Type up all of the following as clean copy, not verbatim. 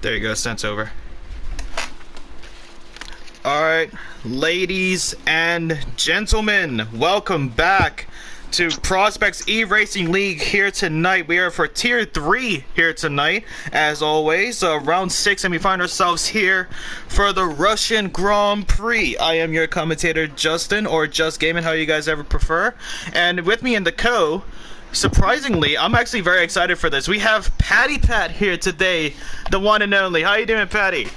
There you go, sent over. Alright, ladies and gentlemen, welcome back to Prospects eRacing League here tonight. We are for Tier 3 here tonight, as always, round 6, and we find ourselves here for the Russian Grand Prix. I am your commentator, Justin, or Just Gaming, how you guys ever prefer. And with me in the surprisingly, I'm actually very excited for this. We have Patty Pat here today, the one and only. How you doing, Patty?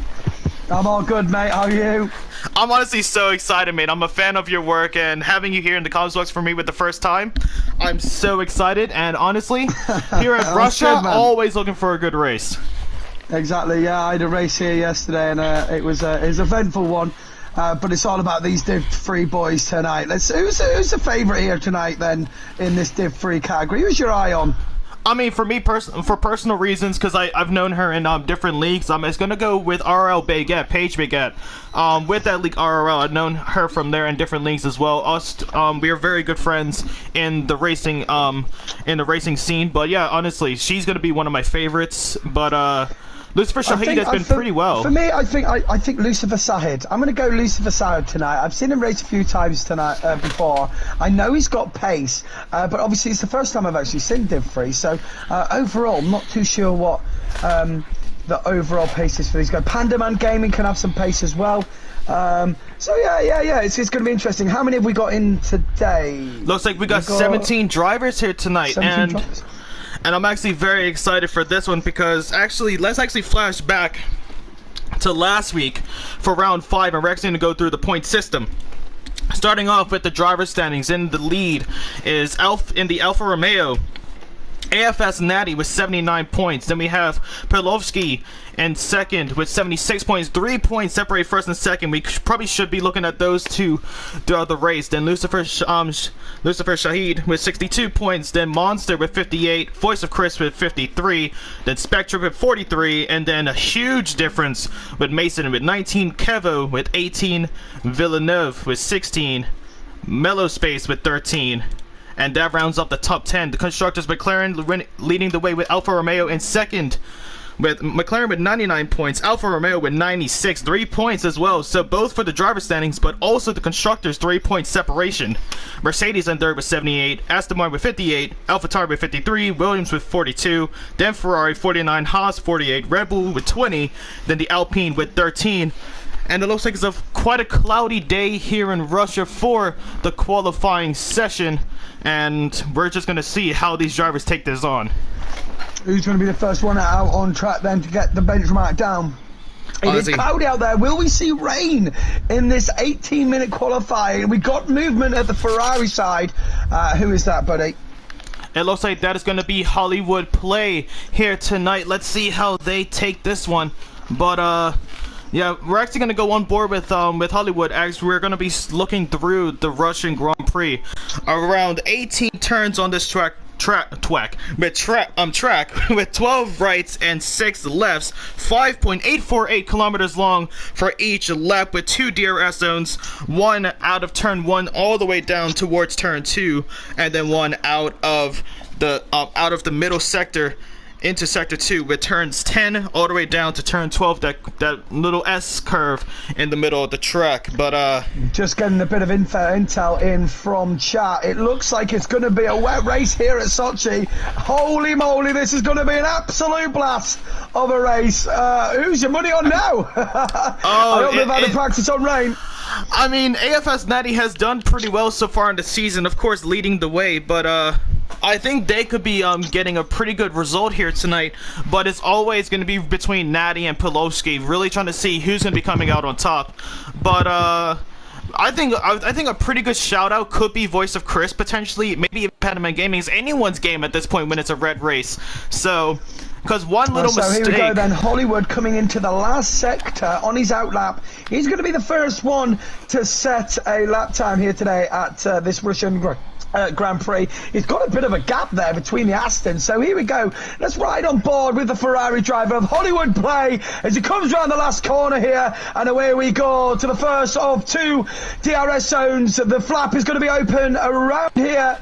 I'm all good, mate. How are you? I'm honestly so excited, mate. I'm a fan of your work, and having you here in the comments box for me with the first time, I'm so excited. And honestly, here at Russia, good, always looking for a good race. Exactly, yeah. I had a race here yesterday, and it was an eventful one. But it's all about these Div 3 boys tonight. Who's the favourite here tonight, then, in this Div 3 category? Who's your eye on? I mean, for me, for personal reasons, because I've known her in different leagues, it's going to go with RL Baguette, Paige Baguette. With that league RL, I've known her from there in different leagues as well. We are very good friends in the racing scene. But yeah, honestly, she's going to be one of my favorites. But Lucifer Shahid has been pretty well. For me, I think Lucifer Shahid. I'm going to go Lucifer Shahid tonight. I've seen him race a few times tonight before. I know he's got pace, but obviously it's the first time I've actually seen Div 3. So overall, I'm not too sure what the overall pace is for these guys. Pandaman Gaming can have some pace as well. So yeah, it's going to be interesting. How many have we got in today? Looks like we got 17 drivers here tonight, and I'm actually very excited for this one because let's actually flash back to last week for round 5, and we're actually going to go through the point system. Starting off with the driver standings, in the lead is in the Alfa Romeo, AFS Natty with 79 points. Then we have Perlovsky in second with 76 points. 3 points separate first and second. We probably should be looking at those two throughout the race. Then Lucifer Shahid with 62 points. Then Monster with 58. Voice of Chris with 53. Then Spectre with 43. And then a huge difference with Mason with 19. Kevo with 18. Villeneuve with 16. Mellow Space with 13. And that rounds up the top 10. The constructors, McLaren leading the way with Alfa Romeo in second, with McLaren with 99 points, Alfa Romeo with 96, 3 points as well. So both for the driver standings, but also the constructors, 3-point separation. Mercedes in third with 78, Aston Martin with 58, AlphaTauri with 53, Williams with 42, then Ferrari 49, Haas 48, Red Bull with 20, then the Alpine with 13. And it looks like it's quite a cloudy day here in Russia for the qualifying session. And we're just going to see how these drivers take this on. Who's going to be the first one out on track then to get the benchmark down? It is cloudy out there. Will we see rain in this 18-minute qualifying? We got movement at the Ferrari side. Who is that, buddy? It looks like that is going to be Hollywood Play here tonight. Let's see how they take this one. But yeah, we're actually going to go on board with Hollywood, as we're going to be looking through the Russian Grand Prix. Around 18 turns on this track with 12 rights and 6 lefts, 5.848 kilometers long for each lap, with 2 DRS zones, one out of turn 1 all the way down towards turn 2, and then one out of the middle sector into sector 2, with turns 10 all the way down to turn 12, that little S curve in the middle of the track. But just getting a bit of intel in from chat. It looks like it's going to be a wet race here at Sochi. Holy moly, this is going to be an absolute blast of a race. Who's your money on now? I hope they've had a practice on rain. I mean, AFS Natty has done pretty well so far in the season, of course leading the way, but I think they could be getting a pretty good result here tonight. But it's always going to be between Natty and Pelovsky, really trying to see who's going to be coming out on top. But I think a pretty good shout out could be Voice of Chris, potentially, maybe Impediment Gaming. Is anyone's game at this point when it's a red race. So, because one little mistake. So here we go then. Hollywood coming into the last sector on his outlap. He's going to be the first one to set a lap time here today at this Russian Grand Prix. He's got a bit of a gap there between the Astons. So here we go. Let's ride on board with the Ferrari driver of Hollywood Play as he comes round the last corner here, and away we go to the first of 2 DRS zones. The flap is going to be open around here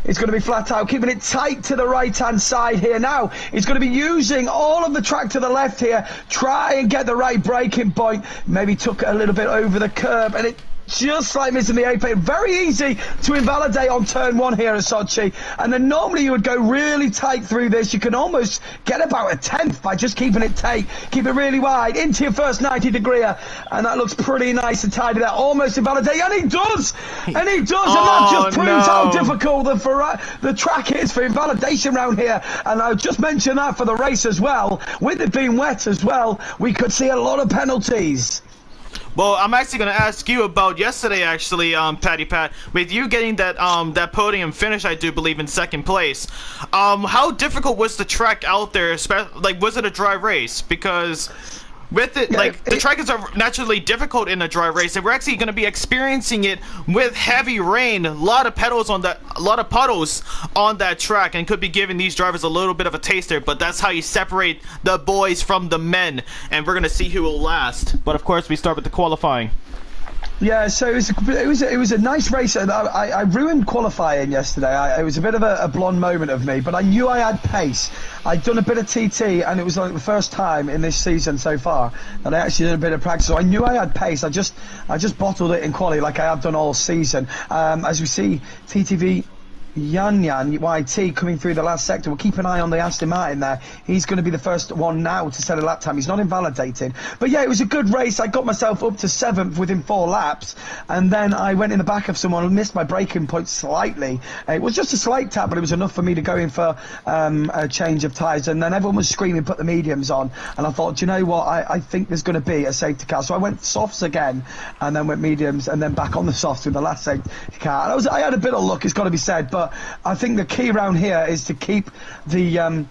It's going to be flat out, keeping it tight to the right-hand side here. Now, he's going to be using all of the track to the left here. Try and get the right braking point. Maybe took a little bit over the curb, and it just like missing the apex. Very easy to invalidate on turn 1 here at Sochi. And then normally you would go really tight through this. You can almost get about a 10th by just keeping it tight. Keep it really wide into your first 90 degree. And that looks pretty nice and tidy. That almost invalidate. And he does! And he does! And that just proves how difficult the track is for invalidation around here. And I'll just mention that for the race as well. With it being wet as well, we could see a lot of penalties. Well, I'm actually going to ask you about yesterday, actually, Patty Pat, with you getting that that podium finish, I do believe, in second place. How difficult was the track out there? Like, was it a dry race? Because with it, like, the track is naturally difficult in a dry race, and we're actually going to be experiencing it with heavy rain. A lot of puddles on that track, and could be giving these drivers a little bit of a taster. But that's how you separate the boys from the men, and we're going to see who will last. But of course, we start with the qualifying. Yeah, so it was a nice race. I ruined qualifying yesterday. It was a bit of a blonde moment of me, but I knew I had pace. I'd done a bit of TT, and it was like the first time in this season so far that I actually did a bit of practice. So I knew I had pace. I just bottled it in quali like I have done all season. As we see, TTV Yan YT coming through the last sector. We'll keep an eye on the Aston Martin there. He's going to be the first one now to set a lap time. He's not invalidated. But yeah, it was a good race. I got myself up to 7th within 4 laps, and then I went in the back of someone and missed my braking point slightly. It was just a slight tap, but it was enough for me to go in for a change of tyres. And then everyone was screaming, put the mediums on. And I thought, do you know what? I think there's going to be a safety car. So I went softs again, and then went mediums, and then back on the softs with the last safety car. And I had a bit of luck, it's got to be said, but I think the key around here is to keep the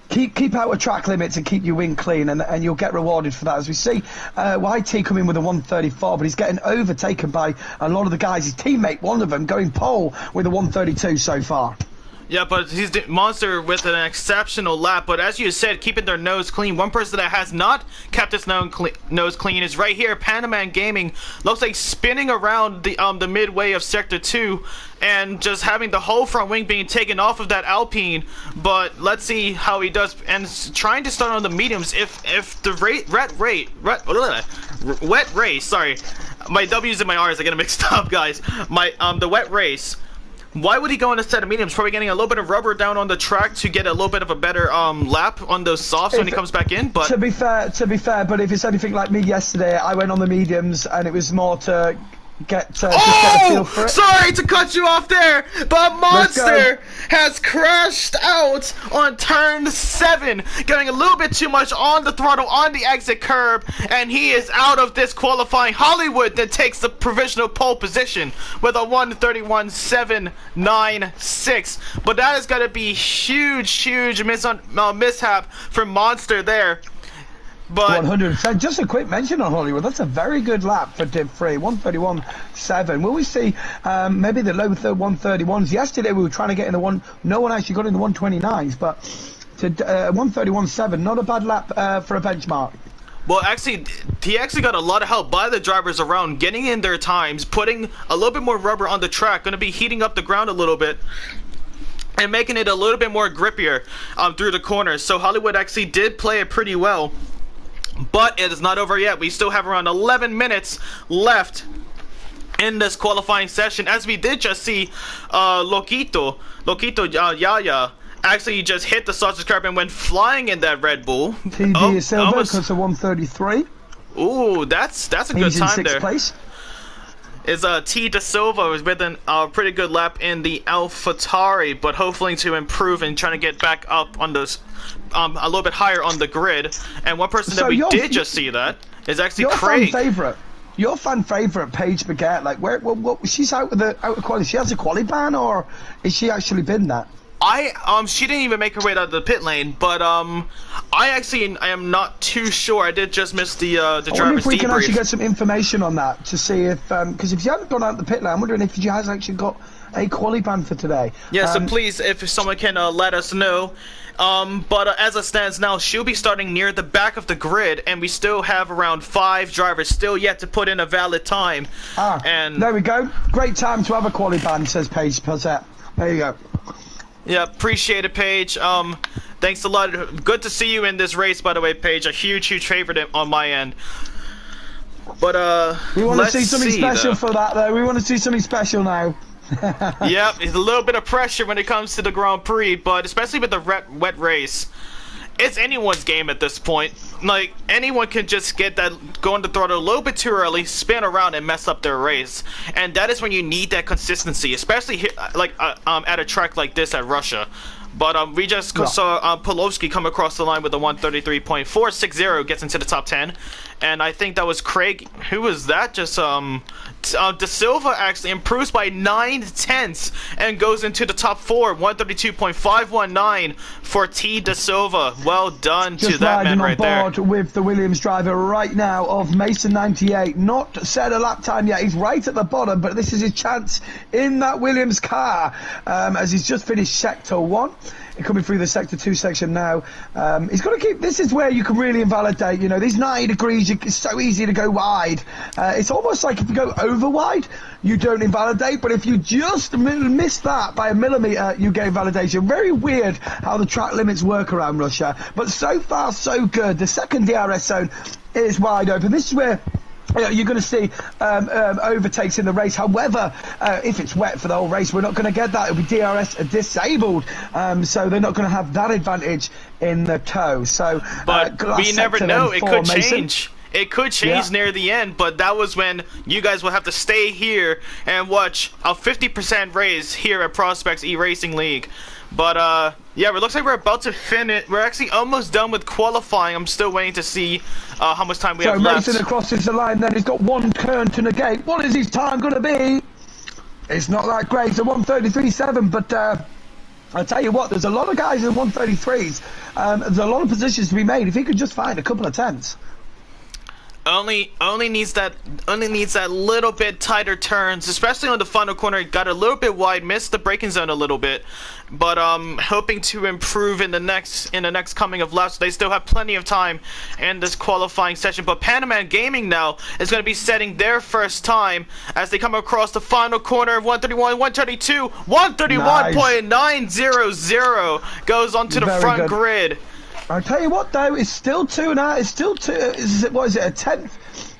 keep out of track limits and keep your wing clean, and you'll get rewarded for that. As we see, YT come in with a 134, but he's getting overtaken by a lot of the guys. His teammate, one of them, going pole with a 132 so far. Yeah, but he's the monster with an exceptional lap. But as you said, keeping their nose clean. One person that has not kept his nose clean is right here. Panaman Gaming looks like spinning around the midway of Sector 2 and just having the whole front wing being taken off of that Alpine. But let's see how he does. And trying to start on the mediums. If the wet race, sorry, my W's and my R's, I get them mixed up, guys. The wet race. Why would he go on a set of mediums? Probably getting a little bit of rubber down on the track to get a little bit of a better lap on those softs when he comes back in. But to be fair, but if it's anything like me yesterday, I went on the mediums, and it was more to just get a feel for it. Sorry to cut you off there, but Monster has crashed out on turn 7, getting a little bit too much on the throttle on the exit curb, and he is out of this qualifying. Hollywood then takes the provisional pole position with a 1:31.796, but that is going to be huge mishap for Monster there. But 100%. Just a quick mention on Hollywood. That's a very good lap for Div 3. 1:31.7. Will we see maybe the low 1:31s? Yesterday we were trying to get in the one. No one actually got in the 1:29s, but to 1:31.7, not a bad lap for a benchmark. Well, actually, he actually got a lot of help by the drivers around, getting in their times, putting a little bit more rubber on the track, going to be heating up the ground a little bit, and making it a little bit more grippier through the corners. So Hollywood actually did play it pretty well. But it is not over yet. We still have around 11 minutes left in this qualifying session, as we did just see Loquito Yaya actually just hit the sausage curb and went flying in that Red Bull. TD is Silver because of 1:33. Ooh, that's a good time in 6th there. Place. Is T De Silva was with a pretty good lap in the AlphaTauri, but hopefully to improve and trying to get back up on those a little bit higher on the grid. And one person that we did just see that is actually Craig. Your fan favorite, Paige Baguette. Like, what she's out of quality. She has a quali ban, or is she actually been that? She didn't even make her way out of the pit lane, but I am not too sure. I did just miss the driver's debrief. I wonder if we can actually get some information on that to see if because if you haven't gone out the pit lane, I'm wondering if she has actually got a quali ban for today. Yeah, so please, if someone can let us know. But as it stands now, she'll be starting near the back of the grid, and we still have around 5 drivers still yet to put in a valid time. And there we go. Great time to have a quali ban, says Paige Pazette. There you go. Yeah, appreciate it, Paige. Thanks a lot. Good to see you in this race, by the way, Paige. A huge favorite on my end. But we want to let's see something special for that, though. We want to see something special now. Yep, it's a little bit of pressure when it comes to the Grand Prix, but especially with the wet race, it's anyone's game at this point. Like, anyone can just get that, go on the throttle a little bit too early, spin around, and mess up their race. And that is when you need that consistency, especially here, like at a track like this at Russia. But we just saw Polovsky come across the line with a 133.460, gets into the top 10. And I think that was Craig. Who was that? Just De Silva actually improves by 9/10 and goes into the top 4. 132.519 for T De Silva. Well done to that man right there. Just riding on board with the Williams driver right now of Mason 98. Not set a lap time yet. He's right at the bottom, but this is his chance in that Williams car as he's just finished sector 1. Coming through the sector 2 section now. He's got to keep. This is where you can really invalidate. You know, these 90 degrees. It's so easy to go wide. It's almost like if you go over wide, you don't invalidate. But if you just miss that by a millimeter, you get invalidation. Very weird how the track limits work around Russia. But so far, so good. The second DRS zone is wide open. This is where you're going to see overtakes in the race. However, if it's wet for the whole race, we're not going to get that. It'll be DRS disabled, so they're not going to have that advantage in the tow. So, but we never know. It could change. It could change near the end, but that was when you guys will have to stay here and watch a 50% raise here at Prospects eRacing League. But yeah, it looks like we're about to finish. We're actually almost done with qualifying. I'm still waiting to see how much time we have left. So Mason crosses the line then. He's got one turn to negate. What is his time going to be? It's not that great. It's a 133.7, but I'll tell you what, there's a lot of guys in 133s. There's a lot of positions to be made. If he could just find a couple of tenths. Only needs that little bit tighter turns, especially on the final corner. It got a little bit wide, missed the braking zone a little bit, but hoping to improve in the next coming of laps. They still have plenty of time in this qualifying session. But Panaman Gaming now is going to be setting their first time as they come across the final corner of 131, 132, 131.900 goes onto the front grid. I'll tell you what, though, it's still 2.5. It's still two. What is it?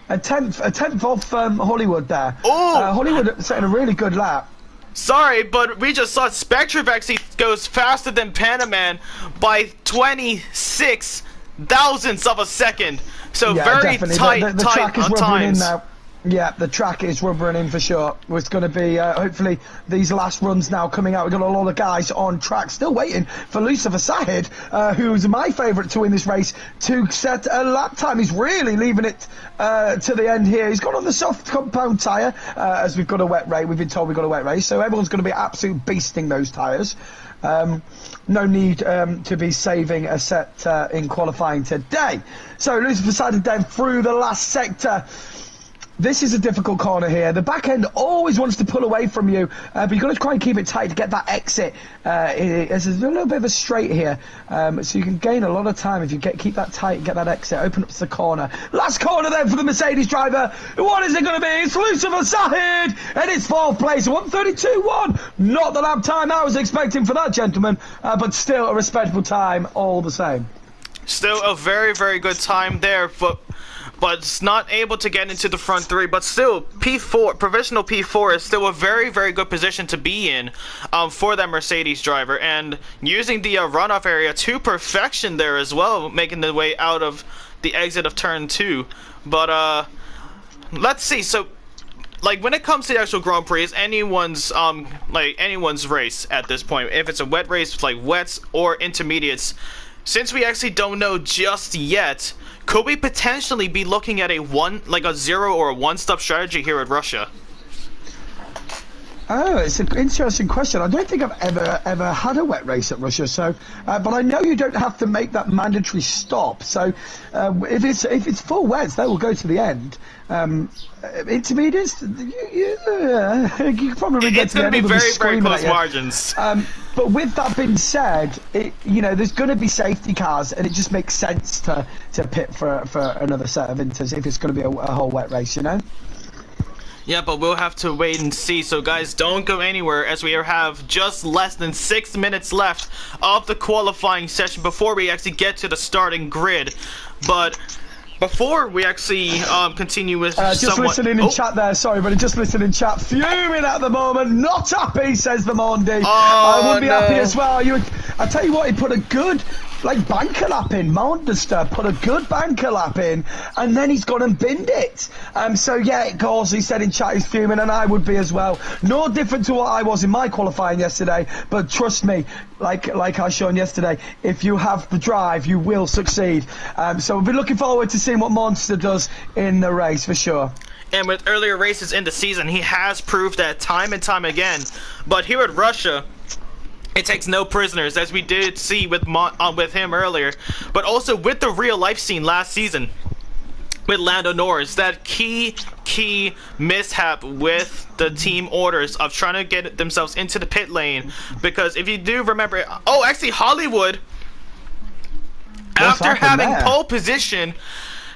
A tenth off Hollywood there. Oh, Hollywood setting a really good lap. Sorry, but we just saw Spectre actually goes faster than Panaman by 26 thousandths of a second. So yeah, very definitely. tight on times. Yeah, the track is rubbering in for sure. It's going to be, hopefully, these last runs now coming out. We've got a lot of guys on track still waiting for Lucifer Sahid, who's my favourite to win this race, to set a lap time. He's really leaving it to the end here. He's got on the soft compound tyre, as we've got a wet race. We've been told we've got a wet race, so everyone's going to be absolute beasting those tyres. No need to be saving a set in qualifying today. So Lucifer Sahid then through the last sector. This is a difficult corner here. The back end always wants to pull away from you, but you've got to try and keep it tight to get that exit. There's a little bit of a straight here, so you can gain a lot of time if you keep that tight and get that exit. Open up to the corner. Last corner then for the Mercedes driver. What is it going to be? It's Lucifer Sahid, and it's 4th place, 132.1. Not the lap time I was expecting for that gentleman, but still a respectable time all the same. Still a very, very good time there, but it's not able to get into the front 3. But still, P4, provisional P4 is still a very, very good position to be in for that Mercedes driver. And using the runoff area to perfection there as well, making the way out of the exit of turn 2. But let's see. So, like, when it comes to the actual Grand Prix, it's anyone's race at this point. If it's a wet race, like wets or intermediates, since we actually don't know just yet, could we potentially be looking at a 0 or a 1-stop strategy here at Russia? Oh, it's an interesting question. I don't think I've ever had a wet race at Russia, so but I know you don't have to make that mandatory stop. So if it's full wets, they will go to the end. Intermediates, you probably get it's going to be very, very close margins. But with that being said, there's going to be safety cars, and it just makes sense to pit for another set of inters if it's going to be a whole wet race, Yeah, but we'll have to wait and see. So guys, don't go anywhere as we have just less than 6 minutes left of the qualifying session before we actually get to the starting grid. But before we actually continue with just listening in chat there, sorry, but just listening in chat, fuming at the moment, not happy, says the Mondi. I would be happy as well. I tell you what, he put a good banker lap in. Monster put a good banker lap in, and then he's gone and binned it. So yeah, it goes. He said in chat he's fuming, and I would be as well. No different to what I was in my qualifying yesterday, but trust me, like I shown yesterday, if you have the drive, you will succeed. So we'll be looking forward to seeing what Monster does in the race for sure. And with earlier races in the season, he has proved that time and time again. But here at Russia, it takes no prisoners, as we did see with him earlier, but also with the real life scene last season with Lando Norris, that key mishap with the team orders of trying to get themselves into the pit lane. Because if you do remember, actually Hollywood, after having pole position,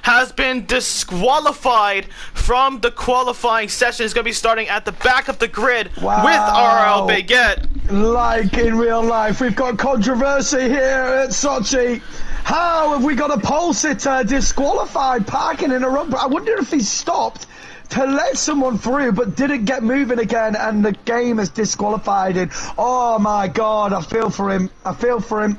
has been disqualified from the qualifying session. Is going to be starting at the back of the grid with RL Baguette. Like in real life, we've got controversy here at Sochi. How have we got a pole sitter disqualified parking in a row? I wonder if he stopped to let someone through but didn't get moving again, and the game has disqualified him. Oh my God, I feel for him. I feel for him.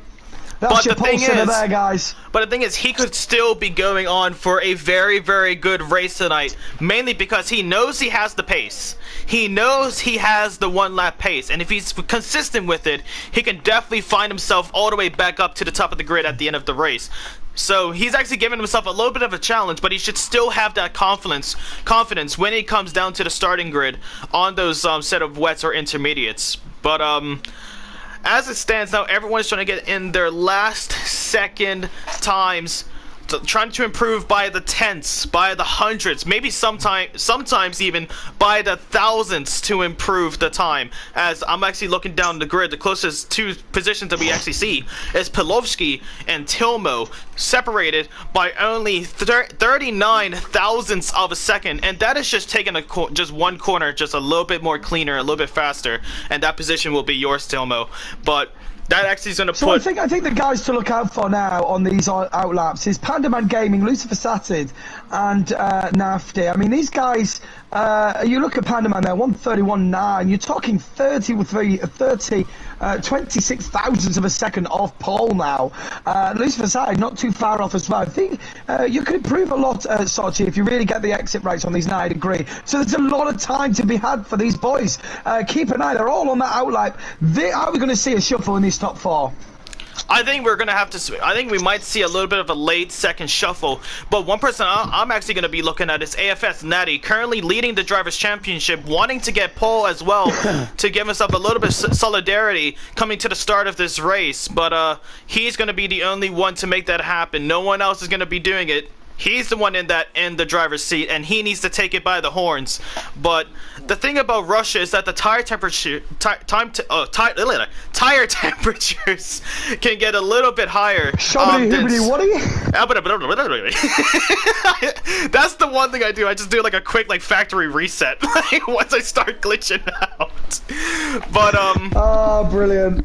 That's your pole sitter there, guys. But the thing is, he could still be going on for a very, very good race tonight, mainly because he knows he has the pace. He knows he has the one-lap pace, and if he's consistent with it, he can definitely find himself all the way back up to the top of the grid at the end of the race. So he's actually giving himself a little bit of a challenge, but he should still have that confidence when he comes down to the starting grid on those set of wets or intermediates. But as it stands now, everyone's trying to get in their last second times, trying to improve by the tenths, by the hundreds, maybe sometimes even by the thousandths to improve the time. As I'm actually looking down the grid, the closest two positions that we actually see is Pilovsky and Tilmo, separated by only 39 thousandths of a second, and that is just taking just one corner just a little bit more cleaner, a little bit faster, and that position will be yours, Tilmo. But that actually is going to put... So I think the guys to look out for now on these outlaps is Pandaman Gaming, Lucifer Satid, and Nafty. I mean, these guys, you look at Pandaman there, 131.9. You're talking 26 thousandths of a second off pole now. Lucifer Satid, not too far off as well. I think you could improve a lot, Sochi, if you really get the exit rates on these 9 degree. So there's a lot of time to be had for these boys. Keep an eye, they're all on that outlap. Are we going to see a shuffle in these top 4? I think we're going to have to... I think we might see a little bit of a late second shuffle. But one person I'm actually going to be looking at is AFS Natty, currently leading the Drivers' Championship, wanting to get pole as well to give himself a little bit of solidarity coming to the start of this race. But he's going to be the only one to make that happen. No one else is going to be doing it. He's the one in the driver's seat, and he needs to take it by the horns. But the thing about Russia is that the tire temperatures can get a little bit higher. That's the one thing I do. I just do like a quick factory reset once I start glitching out. But oh, brilliant.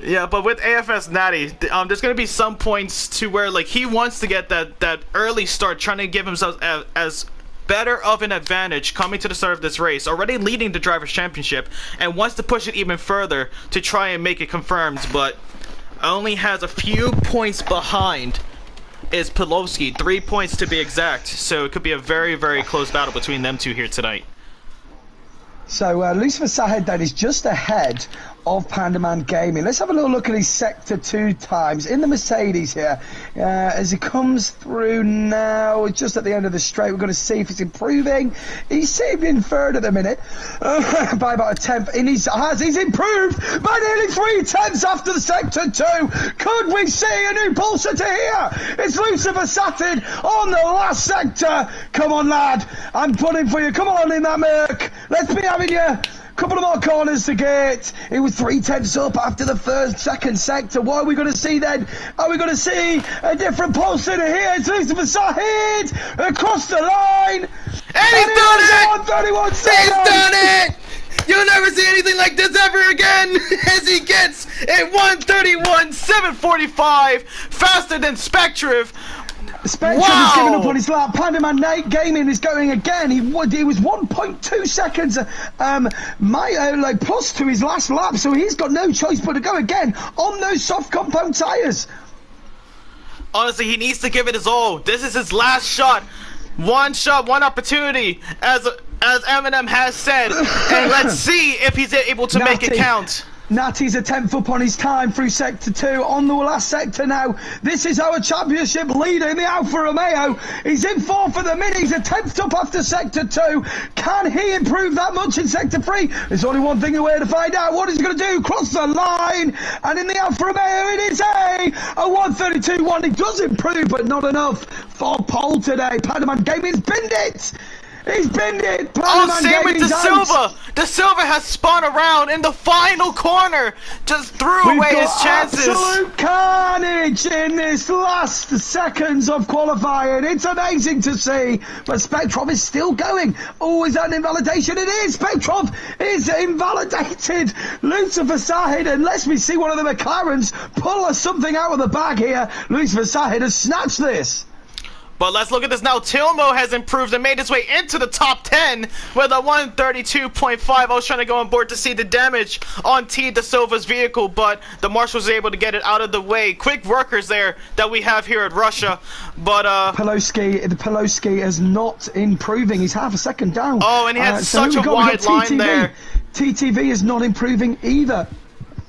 Yeah, but with AFS Natty, there's going to be some points to where he wants to get that early start, trying to give himself as better of an advantage coming to the start of this race, already leading the Drivers' Championship, and wants to push it even further to try and make it confirmed, but only has a few points behind is Pilovsky, 3 points to be exact, so it could be a very, very close battle between them two here tonight. So Lucifer Sahed then is just ahead of Pandaman Gaming. Let's have a little look at his Sector 2 times in the Mercedes here. As he comes through now, just at the end of the straight, we're going to see if he's improving. He's sitting in third at the minute by about a tenth. He's improved by nearly 3 tenths after the Sector 2. Could we see a new pole sitter here? It's Lucifer Satin on the last sector. Come on, lad. I'm pulling for you. Come on in that Merc. Let's be having you. Couple of more corners to get. It was 3 tenths up after the second sector. What are we going to see then? Are we going to see a different pole sitter here? It's Lucifer Sahid across the line. And he's done it! 131 He's seconds! done it! You'll never see anything like this ever again as he gets a 131.745 faster than Spectriv. Spectrum Wow. is giving up on his lap. Pandaman Nate Gaming is going again. He was 1.2 seconds plus to his last lap, so he's got no choice but to go again on those soft compound tyres. Honestly, he needs to give it his all. This is his last shot. One shot, one opportunity, as Eminem has said. And let's see if he's able to make it count. Natty's a 10th up on his time through Sector 2, on the last sector now. This is our championship leader in the Alfa Romeo. He's in 4th for the minute. He's a 10th up after Sector 2. Can he improve that much in Sector 3? There's only one thing away to find out. What is he going to do? Cross the line. And in the Alfa Romeo, it is a 132.1. He does improve, but not enough for pole today. Pandaman Gaming's binned it. He's binned it! Same with De Silva! De Silva has spun around in the final corner! Just threw away his chances! Absolute carnage in this last seconds of qualifying. It's amazing to see, but Spectrov is still going. Oh, is that an invalidation? It is! Spectrov is invalidated! Lucifer Sahid, unless we see one of the McLarens pull something out of the bag here, Lucifer Sahid has snatched this. But let's look at this now. Tilmo has improved and made his way into the top 10 with a 132.5. I was trying to go on board to see the damage on T. De Silva's vehicle, but the Marshal was able to get it out of the way. Quick workers there that we have here at Russia. But Pelosi is not improving. He's half a second down. Oh, and he had such a wide line there. TTV is not improving either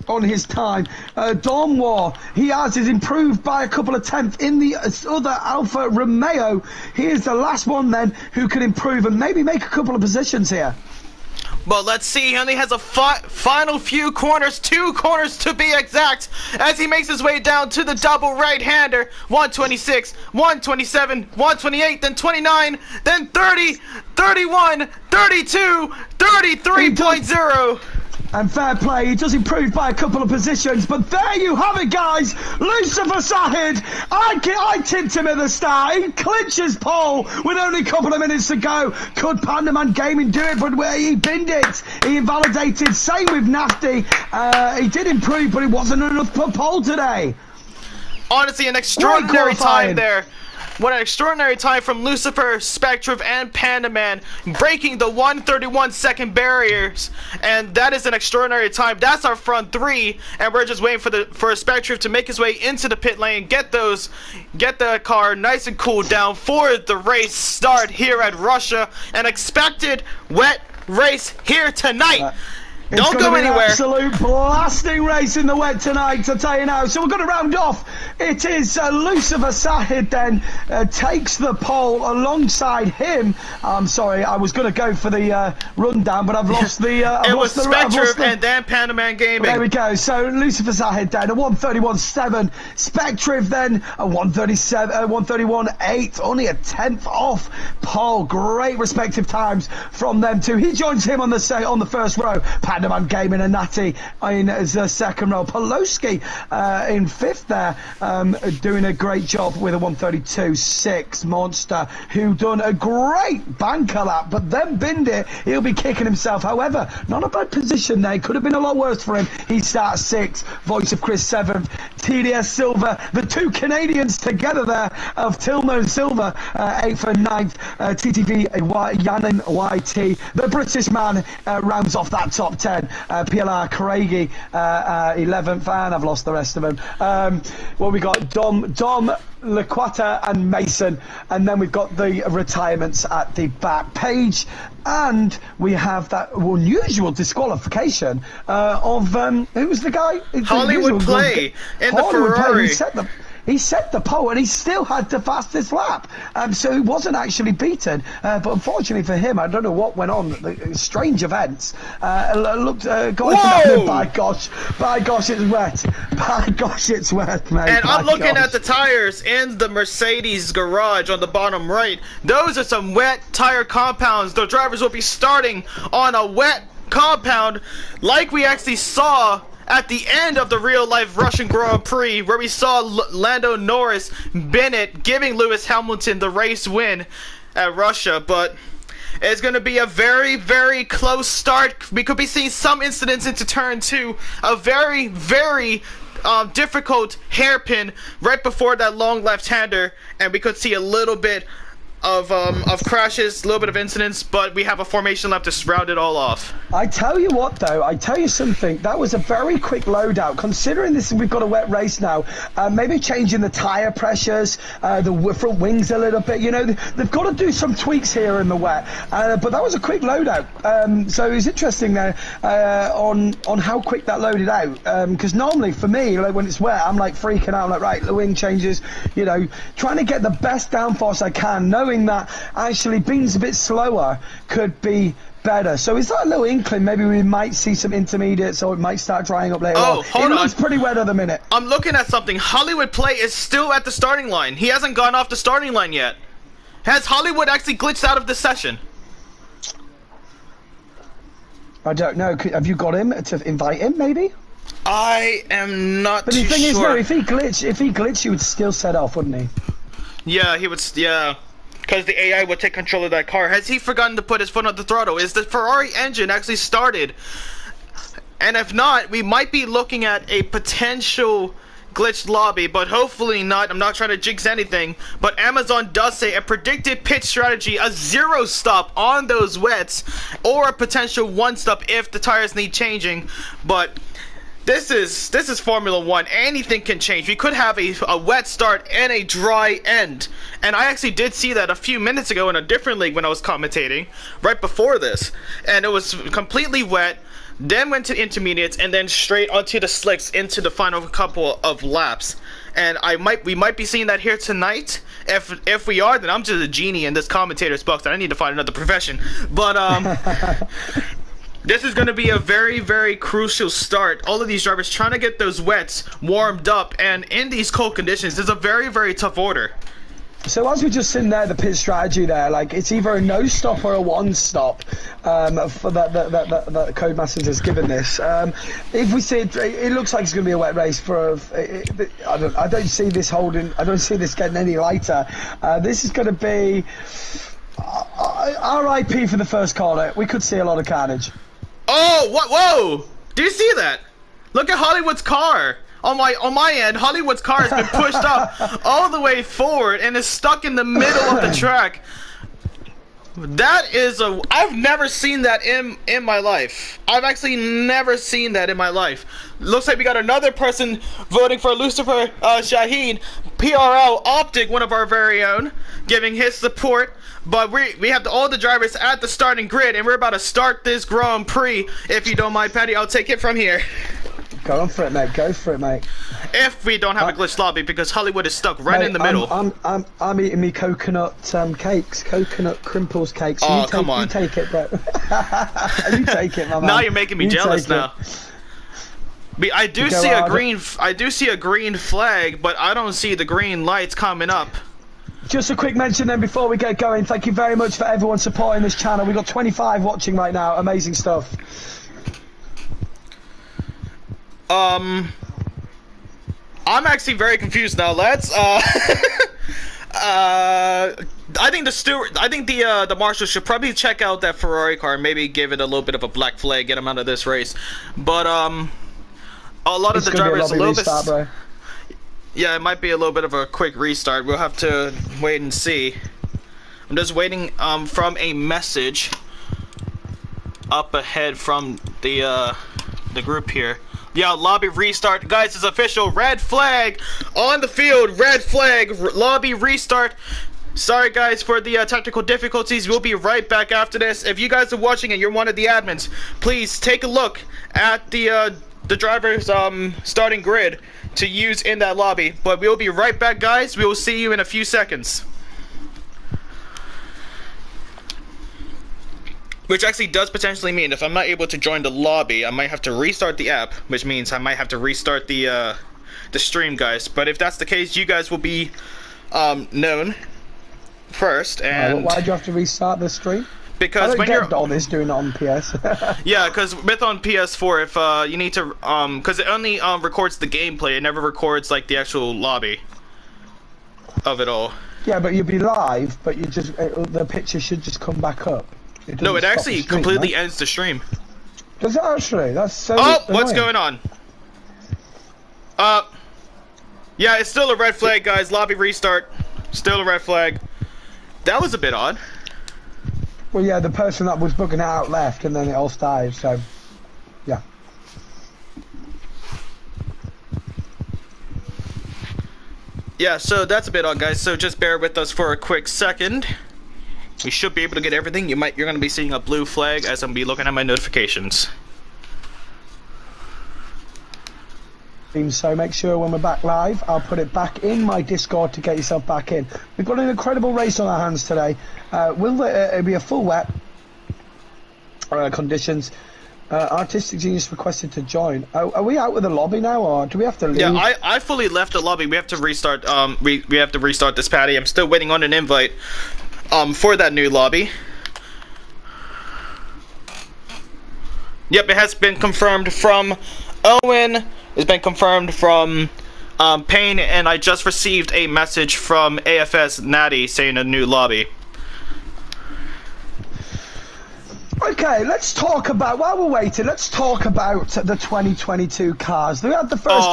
on his time. Dornwar, he has improved by a couple of tenths in the other Alfa Romeo. He is the last one then who can improve and maybe make a couple of positions here. But let's see, he only has a final few corners, 2 corners to be exact, as he makes his way down to the double right-hander. 126, 127, 128, then 29, then 30, 31, 32, 33.0. And fair play, he does improve by a couple of positions, but there you have it, guys. Lucifer Sahid, I tipped him at the start. He clinches pole with only a couple of minutes to go. Could Pandaman Gaming do it? But where he binned it, he invalidated. Same with Nafty. He did improve, but it wasn't enough for pole today. Honestly, an extraordinary time there. What an extraordinary time from Lucifer, Spectriv, and Pandaman, breaking the 131-second barriers, and that is an extraordinary time. That's our front 3, and we're just waiting for Spectriv to make his way into the pit lane, get the car nice and cooled down for the race start here at Russia. An expected wet race here tonight. Don't go anywhere. Absolute blasting race in the wet tonight, I tell you now. So we're going to round off. It is Lucifer Sahid then takes the pole alongside him. I'm sorry, I was going to go for the rundown, but I've lost the. It was Spectriv and then Pandaman Gaming. There we go. So Lucifer Sahid down a 131.7. Spectriv then a 131.8. Only a tenth off pole. Great respective times from them two. He joins him on the first row. Pandaman Gaming and Natty in the second row. Pelosi in 5th there, doing a great job with a 132.6. Monster, who done a great banker lap, but then binned it. He'll be kicking himself. However, not a bad position there. Could have been a lot worse for him. He starts 6th. Voice of Chris 7th. TDS Silver, the 2 Canadians together there of Tilmo and Silver, 8th and 9th. TTV Yannin YT, the British man, rounds off that top 10. PLR Craigie 11th, and I've lost the rest of them. Well, we got Dom Lequata and Mason, and then we've got the retirements at the back page, and we have that unusual disqualification of who was the guy? Hollywood Play in the Ferrari. He set the pole and he still had the fastest lap. So he wasn't actually beaten. But unfortunately for him, I don't know what went on. Strange events. Whoa! By gosh, it's wet. By gosh, it's wet, mate. And I'm looking at the tires in the Mercedes garage on the bottom right. Those are some wet tire compounds. The drivers will be starting on a wet compound like we actually saw at the end of the real-life Russian Grand Prix, where we saw Lando Norris bin it, giving Lewis Hamilton the race win at Russia. But It's going to be a very, very close start. We could be seeing some incidents into turn 2. A very, very difficult hairpin right before that long left-hander, and we could see a little bit of crashes, a little bit of incidents, but we have a formation left to round it all off. I tell you what, though, I tell you something. That was a very quick loadout. Considering this, we've got a wet race now. Maybe changing the tyre pressures, the front wings a little bit. You know, they've got to do some tweaks here in the wet. But that was a quick loadout. So it was interesting there on how quick that loaded out. Because normally for me, like when it's wet, I'm like freaking out. I'm like, right, the wing changes. You know, trying to get the best downforce I can, knowing that actually being a bit slower could be better. So is that a little inkling? Maybe we might see some intermediates, or it might start drying up later on. Hold on. It looks pretty wet at the minute. I'm looking at something. Hollywood Play is still at the starting line. He hasn't gone off the starting line yet. Has Hollywood actually glitched out of the session? I don't know. Have you got him to invite him, maybe? I am not too sure. But the thing is, no, if he glitched, he would still set off, wouldn't he? Yeah, he would, yeah. Because the AI would take control of that car. Has he forgotten to put his foot on the throttle? Is the Ferrari engine actually started? And if not, we might be looking at a potential glitched lobby, but hopefully not. I'm not trying to jinx anything, but Amazon does say a predicted pit strategy, a 0 stop on those wets, or a potential 1 stop if the tires need changing. But this is Formula 1. Anything can change. We could have a wet start and a dry end. And I actually did see that a few minutes ago in a different league when I was commentating, right before this. And it was completely wet, then went to intermediates, and then straight onto the slicks into the final couple of laps. And we might be seeing that here tonight. If we are, then I'm just a genie in this commentator's box, and I need to find another profession. But this is going to be a very, very crucial start. All of these drivers trying to get those wets warmed up, and in these cold conditions, it's a very, very tough order. So as we're just sitting there, the pit strategy there, like it's either a no stop or a 1 stop for that Codemasters has given this. If we see it looks like it's going to be a wet race for. I don't see this holding. I don't see this getting any lighter. This is going to be RIP for the first corner. We could see a lot of carnage. Oh, what? Whoa! Do you see that? Look at Hollywood's car. On my end, Hollywood's car has been pushed up all the way forward and is stuck in the middle of the track. That is I've never seen that in my life. I've actually never seen that in my life. Looks like we got another person voting for Lucifer Shaheen, PRL Optic, one of our very own, giving his support. But we have all the drivers at the starting grid, and we're about to start this Grand Prix. If you don't mind, Patty, I'll take it from here. Go on for it, mate. Go for it, mate. If we don't have a glitch lobby, because Hollywood is stuck right in the middle. I'm eating me coconut cakes, coconut crimples cakes. So oh, come on. You take it, bro. You take it, my man. Now you're making me jealous now. I do see a green flag, but I don't see the green lights coming up. Just a quick mention then before we get going. Thank you very much for everyone supporting this channel. We've got 25 watching right now. Amazing stuff. I'm actually very confused now, lads. I think the marshal should probably check out that Ferrari car and maybe give it a little bit of a black flag, get him out of this race. But a lot of the drivers a little bit. Yeah, it might be a little bit of a quick restart. We'll have to wait and see. I'm just waiting from a message up ahead from the group here. Yeah, lobby restart. Guys, it's official. Red flag on the field. Red flag. Lobby restart. Sorry, guys, for the technical difficulties. We'll be right back after this. If you guys are watching and you're one of the admins, please take a look at the driver's starting grid to use in that lobby. But we'll be right back, guys. We will see you in a few seconds. Which actually does potentially mean if I'm not able to join the lobby, I might have to restart the app, which means I might have to restart the stream, guys. But if that's the case, you guys will be known first. And why'd you have to restart the stream? Because when you're all this doing it on PS. Yeah, because with on PS4, if you need to because it only records the gameplay, it never records like the actual lobby of it all. Yeah, but you'd be live, but you just the picture should just come back up. It No, doesn't it stop actually the stream, completely right? ends the stream. Does it actually? That's so Oh, what's annoying. going on? Yeah, it's still a red flag, guys. Lobby restart. Still a red flag. That was a bit odd. Well, yeah, the person that was booking it out left, and then it all started. So, yeah. Yeah, so that's a bit odd, guys. So just bear with us for a quick second. We should be able to get everything. You're going to be seeing a blue flag as I'm be looking at my notifications. So make sure when we're back live, I'll put it back in my Discord to get yourself back in. We've got an incredible race on our hands today. It'll be a full wet conditions. Artistic Genius requested to join. Are we out with the lobby now, or do we have to leave? Yeah, I fully left the lobby. We have to restart. We have to restart this patty. I'm still waiting on an invite. For that new lobby. Yep, it has been confirmed from Owen. It's been confirmed from Payne, and I just received a message from AFS Natty saying a new lobby. Okay, let's talk about, while we're waiting, let's talk about the 2022 cars. We had the first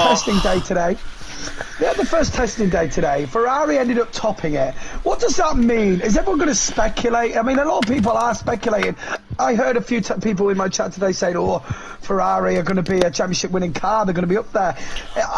testing day today. Ferrari ended up topping it. What does that mean? Is everyone going to speculate? I mean, a lot of people are speculating. I heard a few people in my chat today saying, oh, Ferrari are going to be a championship-winning car. They're going to be up there.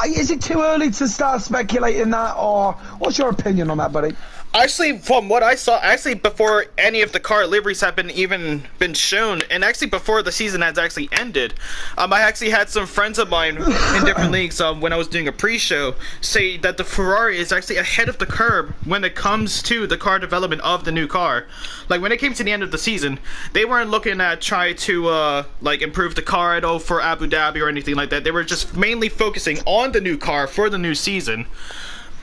Is it too early to start speculating that, or what's your opinion on that, buddy? Actually, from what I saw, before any of the car liveries have been shown, and actually before the season has actually ended, I actually had some friends of mine in different leagues when I was doing a pre-show say that the Ferrari is actually ahead of the curve when it comes to the car development of the new car. Like when it came to the end of the season, they weren't looking at try to like improve the car at all for Abu Dhabi or anything like that. They were just mainly focusing on the new car for the new season.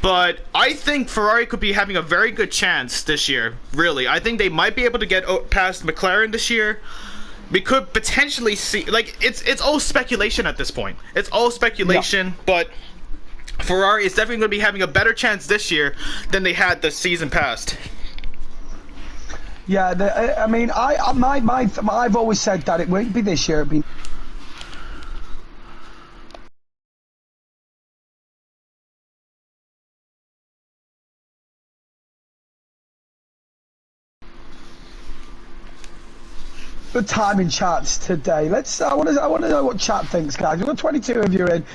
But I think Ferrari could be having a very good chance this year, really. I think they might be able to get past McLaren this year. We could potentially see, like, it's all speculation at this point. It's all speculation, but Ferrari is definitely going to be having a better chance this year than they had the season past. Yeah, I mean, I've always said that it won't be this year, it'll be... Good time in chats today. I want to know what chat thinks, guys. We've got 22 of you in.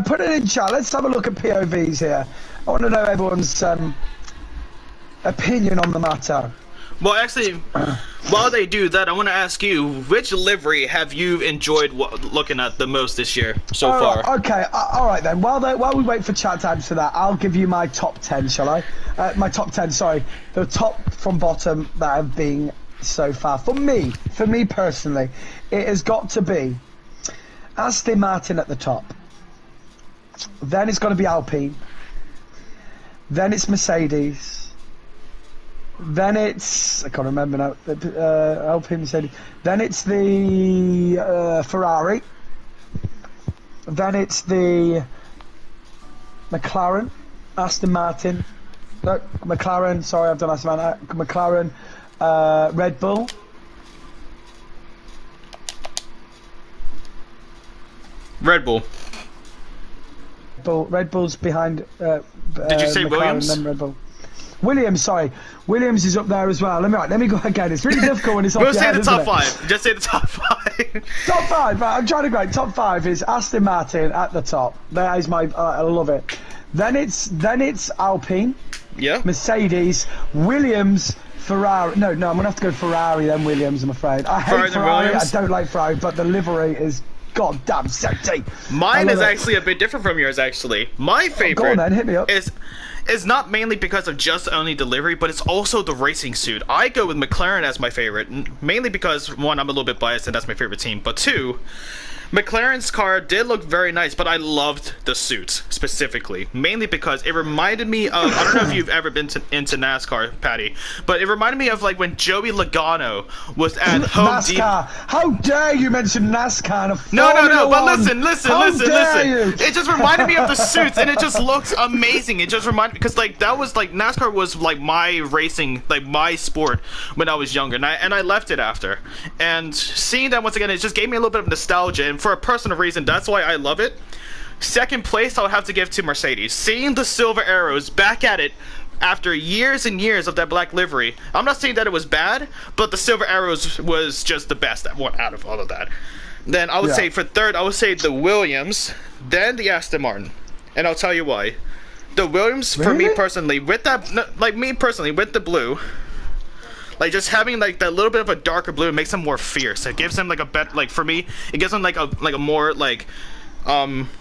Put it in chat. Let's have a look at POVs here. I want to know everyone's opinion on the matter. Well, actually, while they do that, I want to ask you, which livery have you enjoyed looking at the most this year so far? Okay, all right then. While we wait for chat to answer that, I'll give you my top 10, shall I? My top 10, sorry. The top from bottom that have been so far. For me personally, it has got to be Aston Martin at the top. Then it's got to be Alpine. Then it's Mercedes. Then it's, I can't remember now, Alpine, Mercedes. Then it's the Ferrari. Then it's the McLaren, Aston Martin. No, McLaren, sorry, I've done Aston Martin. McLaren, Red Bull. Red Bull. Red Bull's behind. Did you say McLaren, Williams? then Red Bull. Williams, sorry. Williams is up there as well. Let me go again. It's really difficult when it's off We'll your say head, the isn't top it? five. Just say the top five. Top five, right, I'm trying to go. Top five is Aston Martin at the top. That is my, I love it. Then it's Alpine. Yeah. Mercedes, Williams, Ferrari. No, I'm gonna have to go Ferrari then Williams. I'm afraid. I hate Ferrari. I don't like Ferrari, but the livery is goddamn sexy. Mine is actually a bit different from yours. Actually, my favorite go on then, hit me up. is not mainly because of just only delivery, but it's also the racing suit. I go with McLaren as my favorite, mainly because one, I'm a little bit biased and that's my favorite team, but two, McLaren's car did look very nice, but I loved the suits specifically, mainly because it reminded me of, I don't know if you've ever been into NASCAR, Patty, but it reminded me of like when Joey Logano was at Home Depot. NASCAR. How dare you mention NASCAR? No, but listen. It just reminded me of the suits, and it just looks amazing. It just reminded me, because like that was like NASCAR was like my racing, like my sport when I was younger, and I left it after. And seeing that once again, it just gave me a little bit of nostalgia, and for a personal reason, that's why I love it. Second place, I would have to give to Mercedes. Seeing the silver arrows back at it after years and years of that black livery, I'm not saying that it was bad, but the silver arrows was just the best one out of all of that. Then I would say for third, I would say the Williams, then the Aston Martin, and I'll tell you why. The Williams, for me personally, with that, like me personally, with the blue, like just having like that little bit of a darker blue makes them more fierce. It gives them like a better, like for me, it gives them like a more like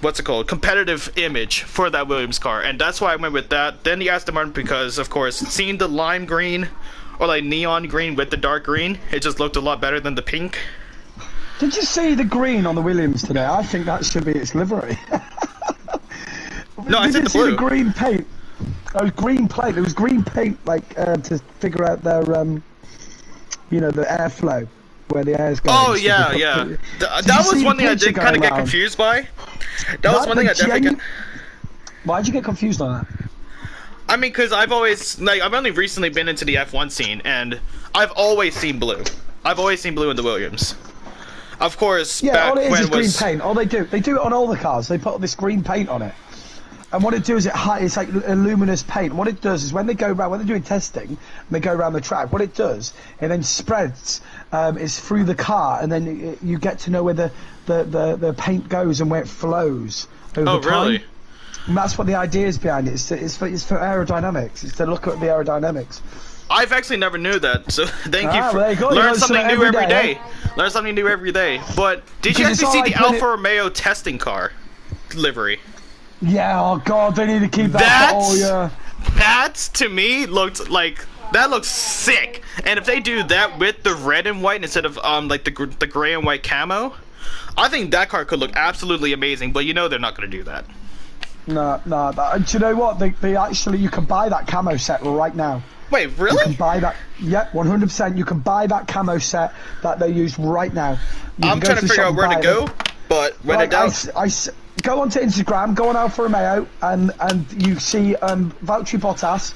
what's it called, competitive image for that Williams car, and that's why I went with that. Then the Aston Martin, because of course seeing the lime green or like neon green with the dark green, it just looked a lot better than the pink. Did you see the green on the Williams today? I think that should be its livery. No, I said the blue. The green paint. Oh, green paint. There was green paint, like to figure out their, you know, the airflow, where the air's going. Oh yeah. That was one thing I did kind of get confused by. That was one thing I definitely get. Why'd you get confused on that? I mean, because I've only recently been into the F1 scene, and I've always seen blue. I've always seen blue in the Williams. Of course, yeah, all it is green paint. All they do it on all the cars. They put this green paint on it. And what it does, it's like a luminous paint. And what it does is when they go around, when they're doing testing, and they go around the track, what it does, it then spreads, it's through the car, and then you get to know where the paint goes and where it flows over time. Oh, really? And that's what the idea is behind it. It's for aerodynamics. It's to look at the aerodynamics. I've actually never knew that, so thank you for learning something new every day. Learn something new every day. But did you actually see the Alfa Romeo testing car livery? Yeah, oh god, they need to keep that. That to me looked like, that looks sick. And if they do that with the red and white instead of like the gray and white camo, I think that car could look absolutely amazing. But you know they're not going to do that. No. Do you know what? They actually, you can buy that camo set right now. Wait, really? You can buy that. Yeah, 100%. You can buy that camo set that they use right now. I'm trying to figure out where to go, but when I doubt. Go onto Instagram, go on Alfa Romeo, and you see Valtteri Bottas,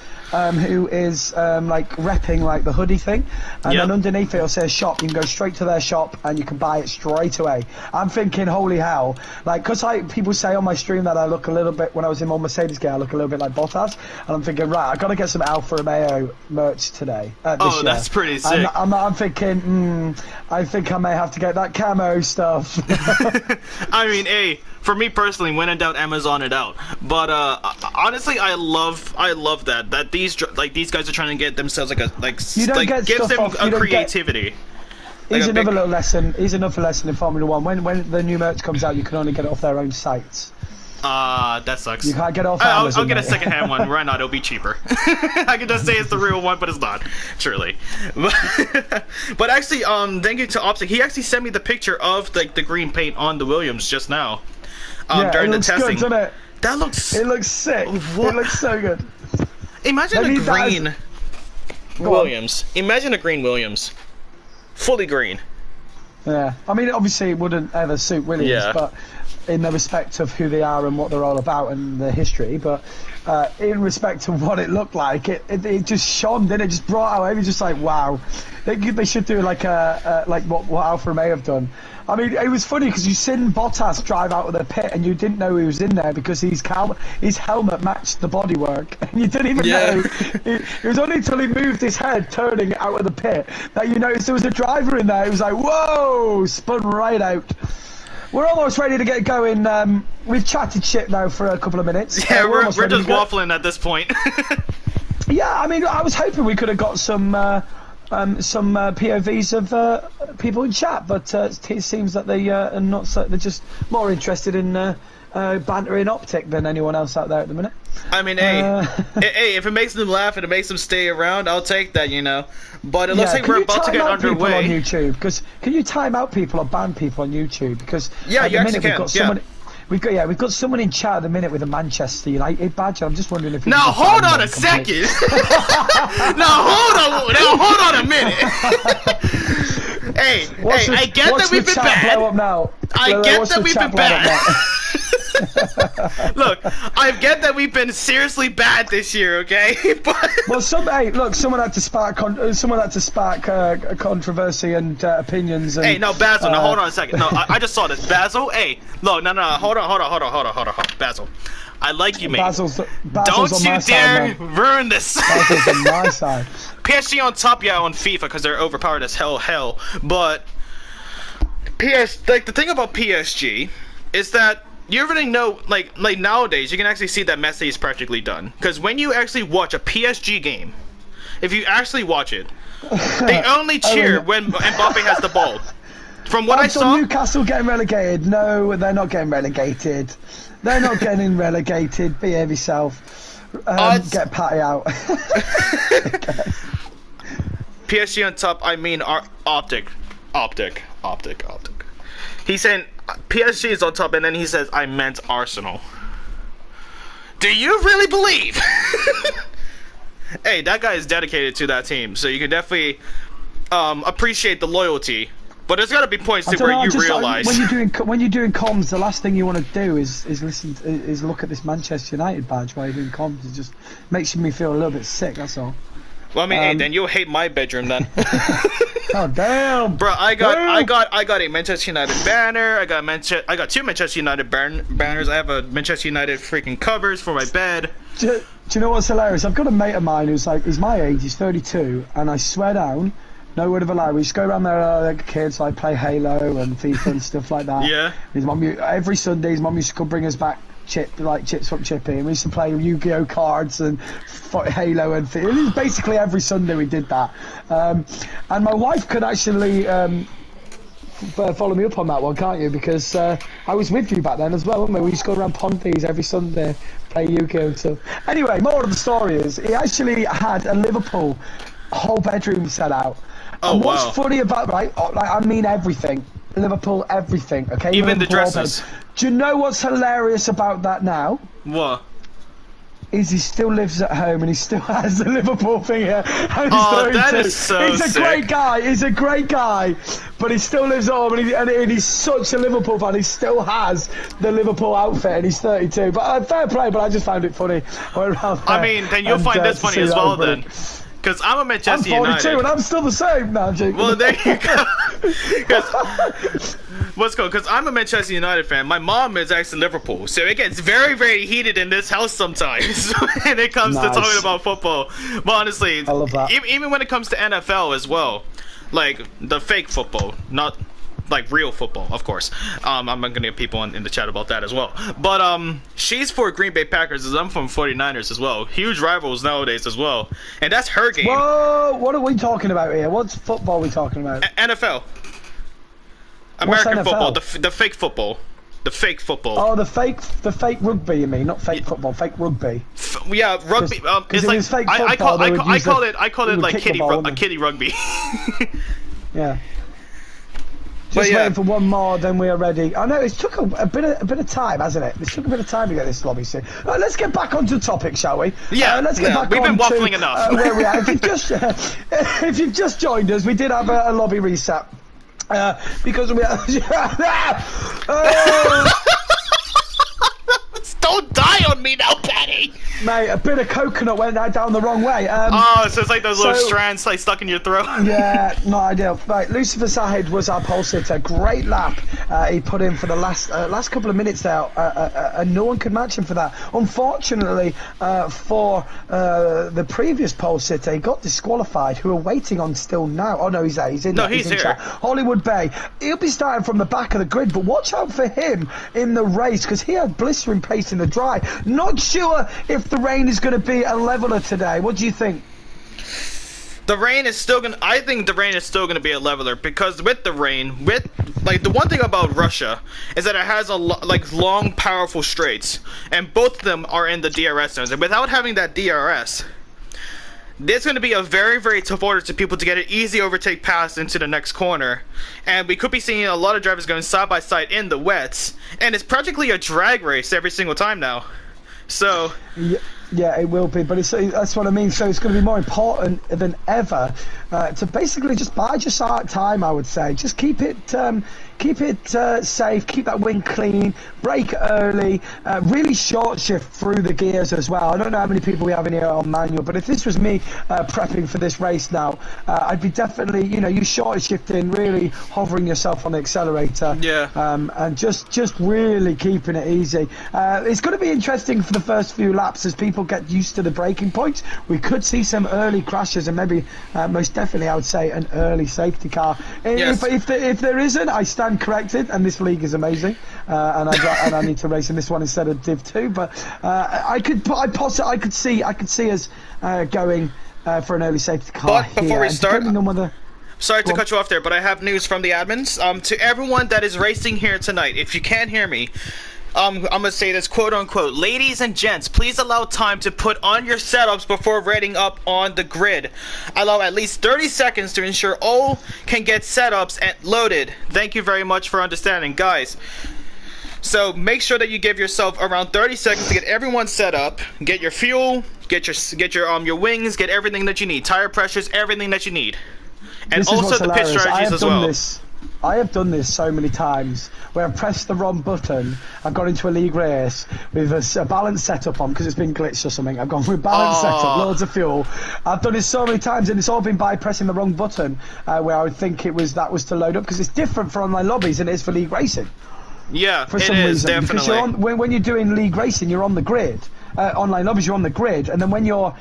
who is like repping like the hoodie thing, and then underneath it'll say shop. You can go straight to their shop and you can buy it straight away. I'm thinking, holy hell, like, because people say on my stream that I look a little bit, when I was in my Mercedes gear, I look a little bit like Bottas, and I'm thinking, right, I got to get some Alfa Romeo merch today. This year. That's pretty sick. I'm thinking, I think I may have to get that camo stuff. I mean, hey. For me personally, when in doubt, Amazon it out. But honestly, I love that these guys are trying to get themselves gives them a creativity. Here's another little lesson. Here's another lesson in Formula One. When the new merch comes out, you can only get it off their own sites. That sucks. You can't get it off Amazon. I'll get a second-hand one. Why not? It'll be cheaper. I can just say it's the real one, but it's not. Surely. But actually, thank you to Optic. He actually sent me the picture of the green paint on the Williams just now. During the testing. Good, doesn't it? That looks. It looks sick. What? It looks so good. Imagine a green Williams. Imagine a green Williams. Fully green. Yeah. I mean, obviously, it wouldn't ever suit Williams, but in the respect of who they are and what they're all about and the history, but in respect to what it looked like, it just shone, didn't it? Just brought out. It was just like, wow. They should do like what Alfa Romeo have done. I mean, it was funny because you seen Bottas drive out of the pit and you didn't know he was in there because his helmet matched the bodywork, and you didn't even know. It was only until he moved his head turning out of the pit that you noticed there was a driver in there. It was like, whoa, spun right out. We're almost ready to get going. We've chatted shit now for a couple of minutes. Yeah, we're just waffling at this point. Yeah, I mean, I was hoping we could have got some POVs of people in chat, but it seems that they are not. They're just more interested in bantering Optic than anyone else out there at the minute. I mean, hey, if it makes them laugh and it makes them stay around, I'll take that, you know. But it looks like we're about to get underway. On YouTube, because can you time out people or ban people on YouTube? Because yeah, you actually can. We've got someone in chat at the minute with a Manchester United badge. I'm just wondering if. Now hold on a second. Now hold on a minute. Hey, I get that we've been bad. I get that we've been bad. Look, I get that we've been seriously bad this year, okay? But well, someone had to spark controversy and opinions. And, hey, no, Basil. Now hold on a second. No, I just saw this. Basil. Hey, look, no, hold on, Basil. I like you, mate. Basil's don't you dare ruin this. Basil's on my side. PSG on top, yeah, on FIFA because they're overpowered as hell. But the thing about PSG is that you already know, like nowadays, you can actually see that Messi is practically done. Because when you actually watch a PSG game, if you actually watch it, they only cheer when Mbappe has the ball. From what I saw, Newcastle getting relegated. No, they're not getting relegated. They're not getting relegated. Behave yourself. Get Patty out. PSG on top. I mean, optic. He's saying PSG is on top, and then he says, "I meant Arsenal." Do you really believe? Hey, that guy is dedicated to that team, so you can definitely appreciate the loyalty. But there's got to be points to where you realize when you're doing comms, the last thing you want to do is look at this Manchester United badge while you're doing comms. It just makes me feel a little bit sick. That's all. Well, I mean, hey, then you'll hate my bedroom then. Oh damn, bro! I got a Manchester United banner. I got two Manchester United banners. I have a Manchester United freaking covers for my bed. Do you know what's hilarious? I've got a mate of mine who's my age. He's 32, and I swear down, no word of a lie, we just go around there like kids, like play Halo and FIFA and stuff like that. Yeah. His mum, every Sunday, his mum used to come bring us back chips from Chippy, and we used to play Yu-Gi-Oh cards and Halo and FIFA. Basically every Sunday we did that. And my wife could actually follow me up on that one, can't you? Because I was with you back then as well, weren't we? We used to go around Ponties every Sunday, play Yu-Gi-Oh and stuff. Anyway, more of the story is, he actually had a Liverpool whole bedroom set out. Oh, and what's wow. funny about, I mean everything. Liverpool, everything, okay? Even Liverpool, the dresses. Do you know what's hilarious about that now? What? Is he still lives at home and he still has the Liverpool thing here. Oh, that is so He's a sick. great guy, but he still lives at home and he's such a Liverpool fan. He still has the Liverpool outfit and he's 32. But fair play, but I just found it funny. I mean, then you'll find this funny as well then. Because I'm a Manchester United. I'm 42 and I'm still the same. No, I'm joking. Well, there you go. What's cool? Because I'm a Manchester United fan. My mom is actually Liverpool, so it gets very, very heated in this house sometimes when it comes to talking about football. But honestly, I love that. Even when it comes to NFL as well, like the fake football, not like real football, of course. I'm gonna get people in the chat about that as well. But she's for Green Bay Packers, as I'm from 49ers as well. Huge rivals nowadays as well, and that's her game. Whoa! What are we talking about here? What's football we talking about? NFL. American football, the fake football. The fake football. Oh, the fake rugby, you mean? Not fake football, fake rugby. Yeah, rugby. It's like fake I call it like kiddie rugby. Yeah. Just waiting for one more, then we are ready. I know it took a bit of time, hasn't it? It took a bit of time to get this lobby soon. Right, let's get back onto the topic, shall we? Yeah. Let's get back. We've been waffling enough. Where we are. If you've just joined us, we did have a lobby reset because we. Don't die on me now, Patty! Mate, a bit of coconut went down the wrong way. So it's like those little strands like stuck in your throat. Yeah, not ideal. Right, Lucifer Sahid was our pole sitter. Great lap he put in for the last couple of minutes there, and no one could match him for that. Unfortunately, for the previous pole sitter, he got disqualified. Who are waiting on still now? Oh no, he's there. He's in here. Chat. Hollywood Bay. He'll be starting from the back of the grid, but watch out for him in the race because he had blistering pace in the dry. Not sure if the rain is going to be a leveler today. What do you think? The rain is still gonna. I think the rain is still gonna be a leveler because with the rain, like the one thing about Russia is that it has like long, powerful straights, and both of them are in the DRS zones. And without having that DRS, there's going to be a very, very tough order to people to get an easy overtake pass into the next corner. And we could be seeing a lot of drivers going side by side in the wets. And it's practically a drag race every single time now. So... Yeah, it will be, but that's what I mean. So it's going to be more important than ever to basically just bide your time, I would say. Just keep it safe, keep that wing clean, brake early, really short shift through the gears as well. I don't know how many people we have in here on manual, but if this was me prepping for this race now, I'd be definitely, you short shifting, really hovering yourself on the accelerator, and just really keeping it easy. It's going to be interesting for the first few laps as people get used to the braking points. We could see some early crashes and maybe most definitely I would say an early safety car. Yes. If there isn't, I stand corrected, and this league is amazing, and I need to race in this one instead of Div 2, but I could see us going for an early safety car. But before we start, sorry to Well, cut you off there, but I have news from the admins. To everyone that is racing here tonight, if you can't hear me, I'm gonna say this quote unquote, ladies and gents, please allow time to put on your setups before reading up on the grid. Allow at least 30 seconds to ensure all can get setups and loaded. Thank you very much for understanding, guys. So make sure that you give yourself around 30 seconds to get everyone set up, get your fuel, get your wings, get everything that you need, tire pressures, everything that you need, and also the pit strategies as well. I have done this so many times where I've pressed the wrong button. I've gone into a league race with a balance setup on because it's been glitched or something. I've gone with balance setup, loads of fuel. I've done it so many times, and it's all been by pressing the wrong button where I would think that was to load up, because it's different for online lobbies than it is for league racing. Yeah, for some reason. definitely. Because when you're doing league racing, you're on the grid. Online lobbies, you're on the grid, and then when you're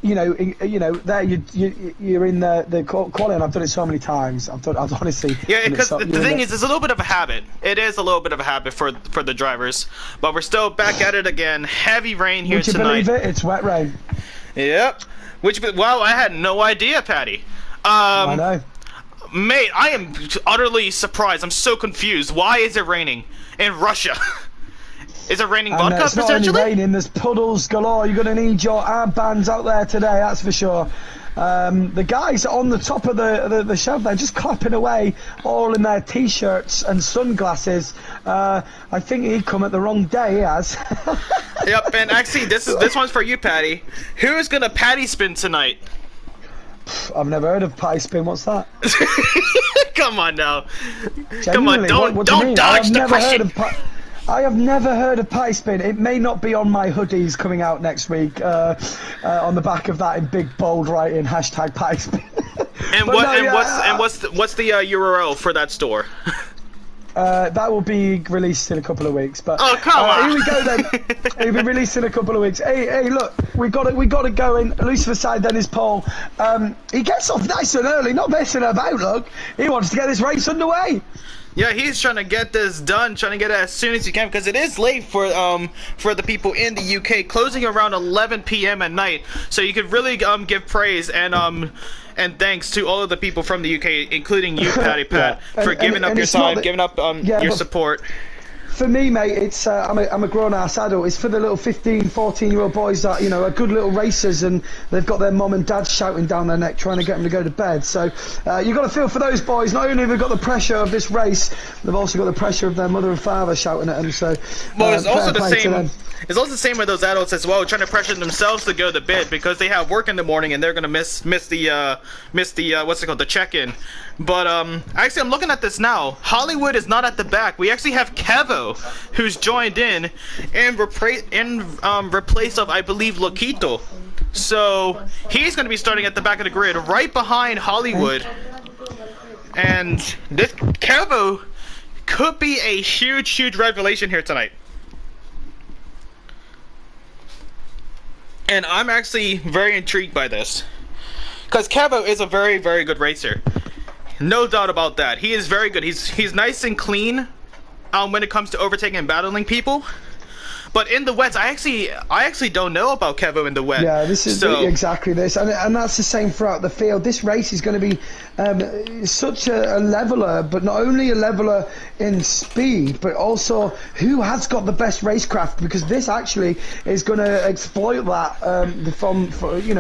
there you're in the quality, and I've done it so many times. I've honestly. Yeah, because the thing is, it's a little bit of a habit. It is a little bit of a habit for the drivers, but we're still back at it again. Heavy rain here tonight. Would you believe it? It's wet rain. Yep. Wow, I had no idea, Patty. I know. Mate, I am utterly surprised. I'm so confused. Why is it raining in Russia? Is it raining vodka, it's not potentially? only raining, there's puddles galore. You're going to need your armbands out there today, that's for sure. The guys on the top of the shelf, they're just clapping away, all in their t-shirts and sunglasses. I think he'd come at the wrong day, he has. Yep, and actually, this one's for you, Patty. Who is going to Patty spin tonight? I've never heard of pie spin. What's that? Come on now. Genuinely, Come on, what don't dodge the question. I have never heard of pie spin. It may not be on my hoodies coming out next week. On the back of that in big bold writing, hashtag pie spin. What's the URL for that store? That will be released in a couple of weeks. But oh, come on! Here we go then. It'll be released in a couple of weeks. Hey, look, we got to go in. Lucifer side then is Paul. He gets off nice and early, not messing about. Look, he wants to get this race underway. Yeah, he's trying to get this done, trying to get it as soon as he can, because it is late for the people in the UK, closing around 11 p.m. at night. So you could really give praise and thanks to all of the people from the UK, including you, Patty Pat, for giving up your time, giving up your support. For me, mate, it's I'm a grown-ass adult. It's for the little 15, 14-year-old boys that, are good little racers, and they've got their mum and dad shouting down their neck trying to get them to go to bed. So you've got to feel for those boys. Not only have they got the pressure of this race, they've also got the pressure of their mother and father shouting at them. So well, it's also the same. It's also the same with those adults as well, trying to pressure themselves to go to bed because they have work in the morning and they're gonna miss the what's it called, the check-in. But actually, I'm looking at this now. Hollywood is not at the back. We actually have Kevo, who's joined in replace of, I believe, Loquito. So he's gonna be starting at the back of the grid, right behind Hollywood. And this Kevo could be a huge revelation here tonight. And I'm actually very intrigued by this, because Kevo is a very good racer, no doubt about that. He is very good. He's nice and clean when it comes to overtaking and battling people, But in the wets, I actually don't know about Kevo in the wet. Yeah, this is exactly this, and that's the same throughout the field. This race is going to be such a leveler, but not only a leveler in speed, but also who has got the best racecraft, because this actually is going to exploit that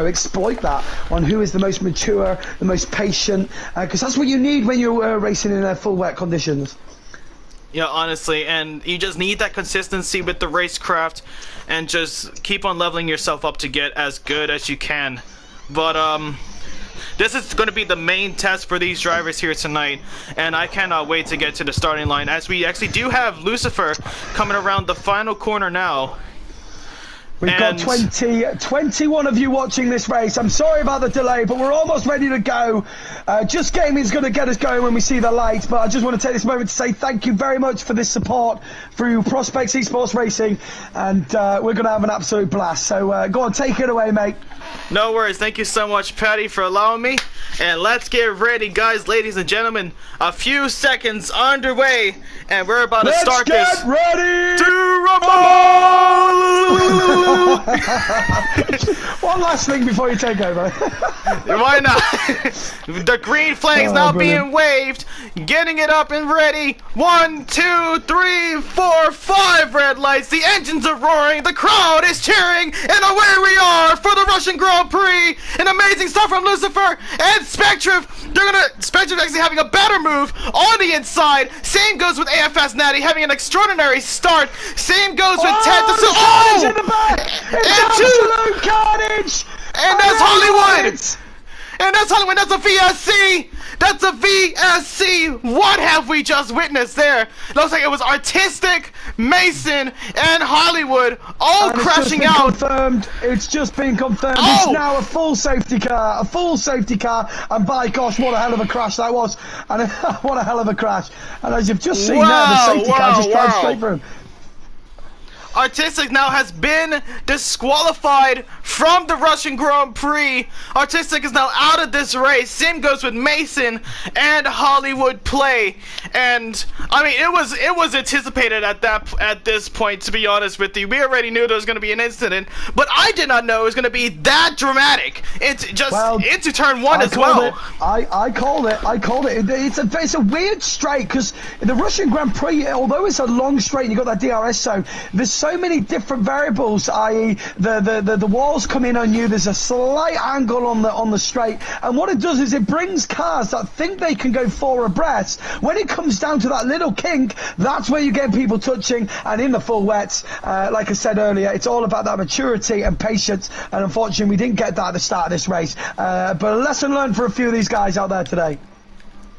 exploit that on who is the most mature, the most patient, because that's what you need when you're racing in full wet conditions. Yeah, honestly, and you just need that consistency with the racecraft, and just keep on leveling yourself up to get as good as you can. But this is going to be the main test for these drivers here tonight, and I cannot wait to get to the starting line, as we actually do have Lucifer coming around the final corner now. We've got 21 of you watching this race. I'm sorry about the delay, but we're almost ready to go. Just Gaming's going to get us going when we see the lights, but I just want to take this moment to say thank you very much for this support through Prospects Esports Racing, and we're going to have an absolute blast. So go on, take it away, mate. No worries. Thank you so much, Patty, for allowing me. And let's get ready, guys, ladies and gentlemen. A few seconds underway, and we're about to start this. Let's get ready to rumble! One last thing before you take over. Why not? The green flag's now being waved. Getting it up and ready. 1, 2, 3, 4, 5 red lights. The engines are roaring. The crowd is cheering. And away we are for the Russian Grand Prix. An amazing start from Lucifer and Spectre. Spectre actually having a better move on the inside. Same goes with AFS Natty having an extraordinary start. Same goes with Ted. Oh! In the back! It's absolute carnage! And that's Hollywood! And that's Hollywood, that's a VSC! That's a VSC! What have we just witnessed there? Looks like it was Artistic, Mason, and Hollywood all crashing out. It's just been confirmed. Oh! It's now a full safety car. A full safety car. And by gosh, what a hell of a crash that was. And what a hell of a crash. And as you've just seen there, the safety car just drives straight through him. Artistic now has been disqualified from the Russian Grand Prix. Artistic is now out of this race. Same goes with Mason and Hollywood Play. And I mean, it was anticipated at this point, to be honest with you. We already knew there was going to be an incident, but I did not know it was going to be that dramatic. It's just into turn one as well. I called it. It's a weird straight, because the Russian Grand Prix, although it's a long straight and you got that DRS zone, there's so many different variables, i.e. the walls come in on you, there's a slight angle on the straight, and what it does is it brings cars that think they can go 4 abreast. When it comes down to that little kink, that's where you get people touching, and in the full wets, like I said earlier, it's all about that maturity and patience, and unfortunately we didn't get that at the start of this race, but a lesson learned for a few of these guys out there today.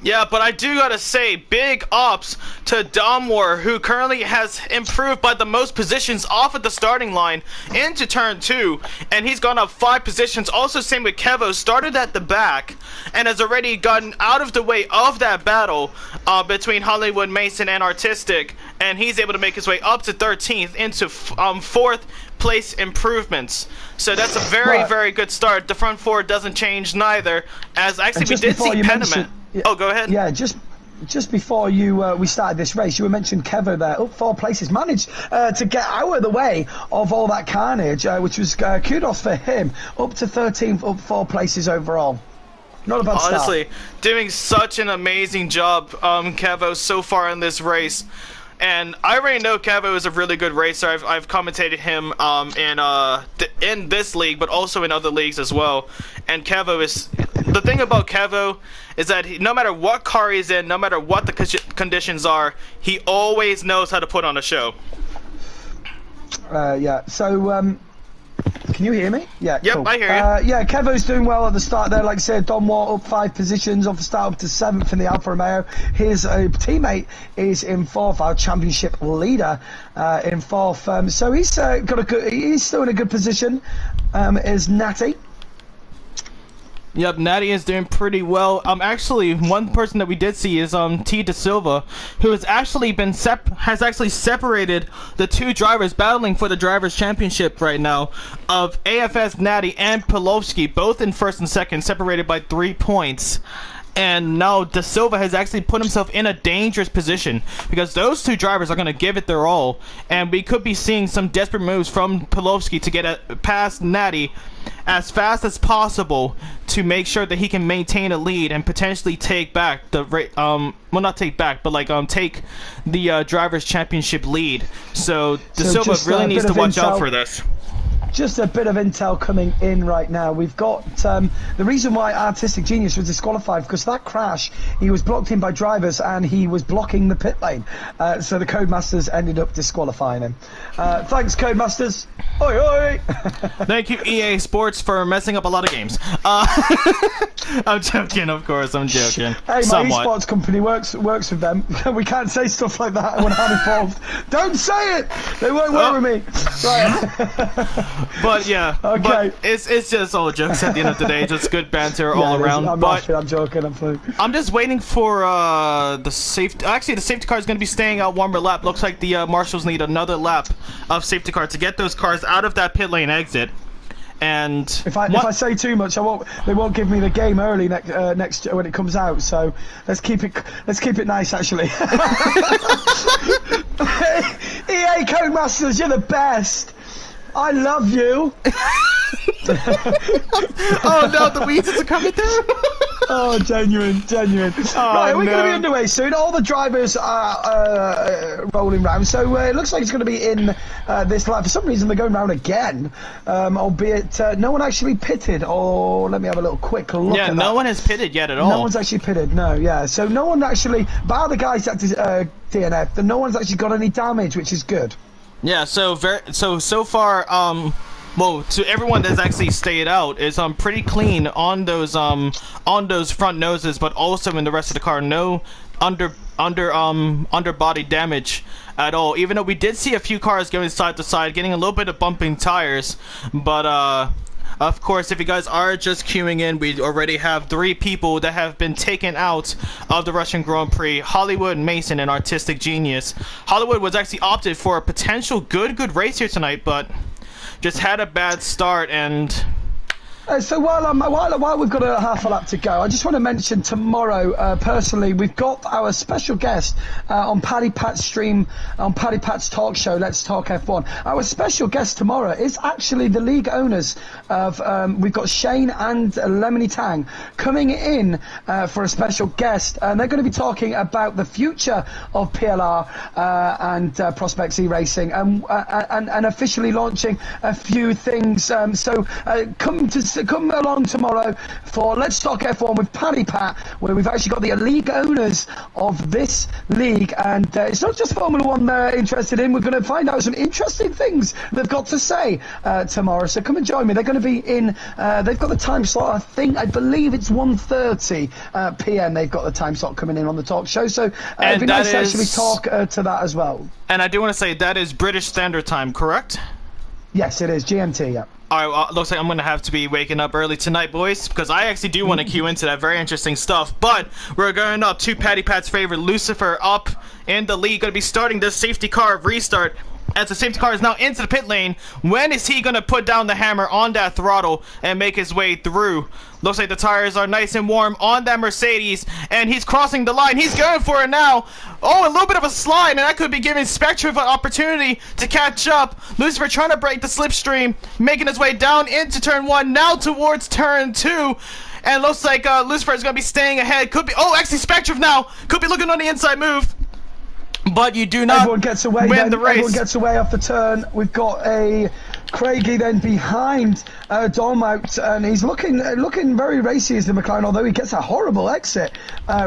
Yeah, but I do gotta say, big ups to Domwar, who currently has improved by the most positions off of the starting line into turn 2, and he's gone up 5 positions. Also, same with Kevo, started at the back, and has already gotten out of the way of that battle between Hollywood, Mason, and Artistic, and he's able to make his way up to 13th into 4th place improvements. So that's a very good start. The front 4 doesn't change neither, as actually we did see Peniment. Oh, go ahead. Yeah, just before we started this race, you mentioned Kevo there, up 4 places, managed to get out of the way of all that carnage, which was kudos for him, up to 13th, up 4 places overall. Not a bad start. Honestly, doing such an amazing job, Kevo, so far in this race. And I already know Kevo is a really good racer. I've commentated him in this league, but also in other leagues as well. And Kevo is... The thing about Kevo is that no matter what car he's in, no matter what the conditions are, he always knows how to put on a show. Yeah, so... Can you hear me? Yeah, yep, cool. I hear you. Yeah, Kevo's doing well at the start there. Like I said, Domwar up 5 positions off the start up to 7th in the Alfa Romeo. His teammate is in 4th, our championship leader in 4th. So he's he's still in a good position. Is Natty. Yep, Natty is doing pretty well. Actually, one person that we did see is T De Silva, who has actually been separated the 2 drivers battling for the drivers' championship right now of AFS Natty and Pelovsky, both in 1st and 2nd, separated by 3 points. And now Da Silva has actually put himself in a dangerous position because those two drivers are going to give it their all, and we could be seeing some desperate moves from Pawlowski to get past Natty as fast as possible to make sure that he can maintain a lead and potentially take back the well, not take back, but like take the drivers' championship lead. So Da Silva really needs to watch out for this. Just a bit of intel coming in right now. We've got the reason why Artistic Genius was disqualified, because that crash, he was blocked in by drivers and he was blocking the pit lane. So the Codemasters ended up disqualifying him. Thanks, Codemasters. Oi, oi. Thank you, EA Sports, for messing up a lot of games. I'm joking, of course, I'm joking. Hey, my somewhat. esports company works with them. We can't say stuff like that when I'm involved. Don't say it! They won't work with me. Right. But yeah, okay. But it's just all jokes at the end of the day, just good banter all around. I'm joking, I'm fine. I'm just waiting for the safety. Actually, the safety car is going to be staying out one more lap. Looks like the marshals need another lap of safety car to get those cars out of that pit lane exit. And if I say too much, they won't give me the game early next when it comes out. So let's keep it nice, actually. EA Codemasters, you're the best. I love you. Oh no, the weeds are coming through. Oh, genuine. Oh, right, we're no. going to be underway soon. All the drivers are rolling round, so it looks like it's going to be in this lap. For some reason, they're going round again, albeit no one actually pitted. Or let me have a little quick look. Yeah, no one has pitted yet at all. No one's actually pitted. No, yeah. So no one actually, bar the guys at DNF, no one's actually got any damage, which is good. Yeah, so far, well, to everyone that's actually stayed out, is pretty clean on those front noses, but also in the rest of the car, no underbody damage at all. Even though we did see a few cars going side to side, getting a little bit of bumping tires, but of course, if you guys are just queuing in, we already have 3 people that have been taken out of the Russian Grand Prix: Hollywood, Mason, and Artistic Genius. Hollywood was actually opted for a potential good race here tonight, but just had a bad start. And so while we've got a half a lap to go, I just want to mention tomorrow, personally, we've got our special guest on Paddy Pat's stream, on Paddy Pat's talk show, Let's Talk F1. Our special guest tomorrow is actually the league owners of, we've got Shane and Lemony Tang coming in for a special guest, and they're going to be talking about the future of PLR and Prospects eRacing, and officially launching a few things. So come along tomorrow for Let's Talk F1 with Paddy Pat, where we've actually got the league owners of this league, and it's not just Formula 1 they're interested in. We're going to find out some interesting things they've got to say tomorrow, so come and join me. They're going to be in, they've got the time slot, I believe it's 1:30 PM they've got the time slot coming in on the talk show, so it'd be nice to actually talk to that as well. And I do want to say that is British Standard Time, correct? Yes, it is, GMT, yeah. Alright, well, looks like I'm going to have to be waking up early tonight, boys, because I actually do want to queue into that very interesting stuff. But we're going up to Paddy Pat's favorite, Lucifer, up in the lead. Going to be starting this safety car restart. As the safety car is now into the pit lane, when is he going to put down the hammer on that throttle and make his way through? Looks like the tires are nice and warm on that Mercedes, and he's crossing the line. He's going for it now. Oh, a little bit of a slide, and that could be giving Spectre an opportunity to catch up. Lucifer trying to break the slipstream, making his way down into turn 1, now towards turn 2. And looks like Lucifer is going to be staying ahead. Could be, oh, actually Spectre now could be looking on the inside move. But you do not Everyone gets away win the race. Everyone gets away off the turn. We've got a Craigie then behind Dormout, and he's looking very racy as the McLaren, although he gets a horrible exit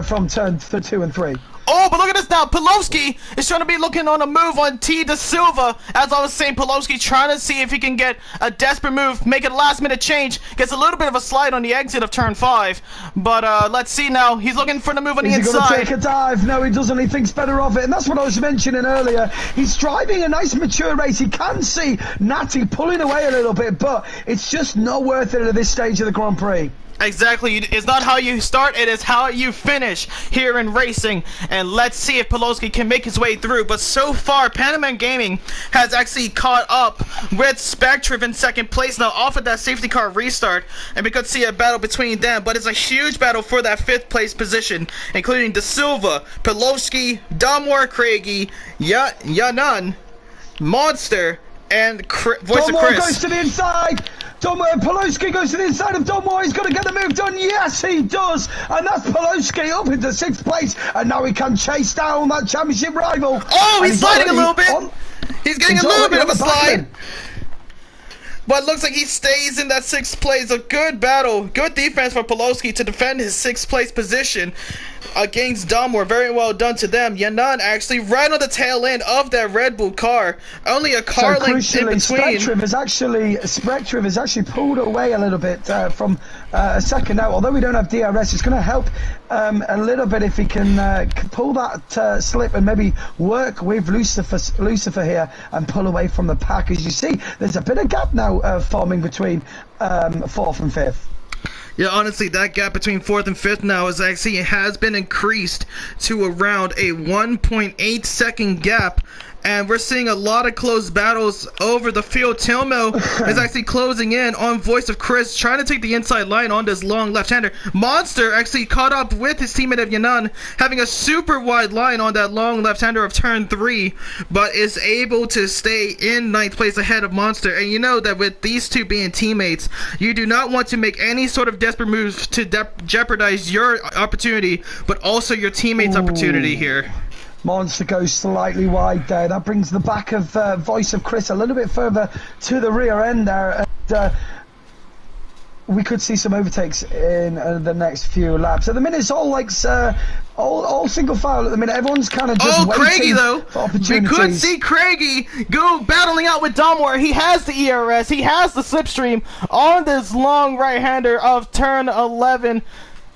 from turn 2 and 3. Oh, but look at this now. Pawlowski is trying to be looking on a move on T. Da Silva. As I was saying, Pawlowski trying to see if he can get a desperate move, make it a last-minute change. Gets a little bit of a slide on the exit of turn 5. But let's see now. He's looking for the move on the inside. Is he going to take a dive? No, he doesn't. He thinks better of it. And that's what I was mentioning earlier. He's driving a nice, mature race. He can see Natty pulling away a little bit, but it's just not worth it at this stage of the Grand Prix. Exactly. It's not how you start, it is how you finish here in racing. And let's see if Polowski can make his way through. But so far, Panaman Gaming has actually caught up with Spectriv in second place now off of that safety car restart. And we could see a battle between them. But it's a huge battle for that 5th place position, including De Silva, Polowski, Domwar Craigie, Yanan, Monster, and Voice of Chris. Goes to the inside. Polowski goes to the inside of Domwar. He's got to get the move done. Yes, he does. And that's Polowski up into 6th place. And now he can chase down that championship rival. Oh, he's sliding a little bit. He's getting a little bit of a slide. But it looks like he stays in that 6th place. A good battle. Good defense for Polowski to defend his 6th place position against Domwar. Very well done to them. Yanan actually right on the tail end of that Red Bull car. Only a car length in between. Spectriv has actually pulled away a little bit from a second out. Although we don't have DRS, it's going to help a little bit if he can pull that slip and maybe work with Lucifer here and pull away from the pack. As you see, there's a bit of gap now forming between 4th and 5th. Yeah, honestly, that gap between 4th and 5th now has been increased to around a 1.8 second gap. And we're seeing a lot of close battles over the field. Tilmo is actually closing in on Voice of Chris, trying to take the inside line on this long left-hander. Monster actually caught up with his teammate of Yanan, having a super wide line on that long left-hander of turn 3, but is able to stay in 9th place ahead of Monster. And you know that with these two being teammates, you do not want to make any sort of desperate moves to jeopardize your opportunity, but also your teammates' opportunity here. Monster goes slightly wide there. That brings the back of Voice of Chris a little bit further to the rear end there. And, we could see some overtakes in the next few laps. At the minute, it's all like all single file at the minute. Everyone's kind of just waiting Craigie, though. For opportunities. We could see Craigie go battling out with Domwar. He has the ERS. He has the slipstream on this long right-hander of turn 11.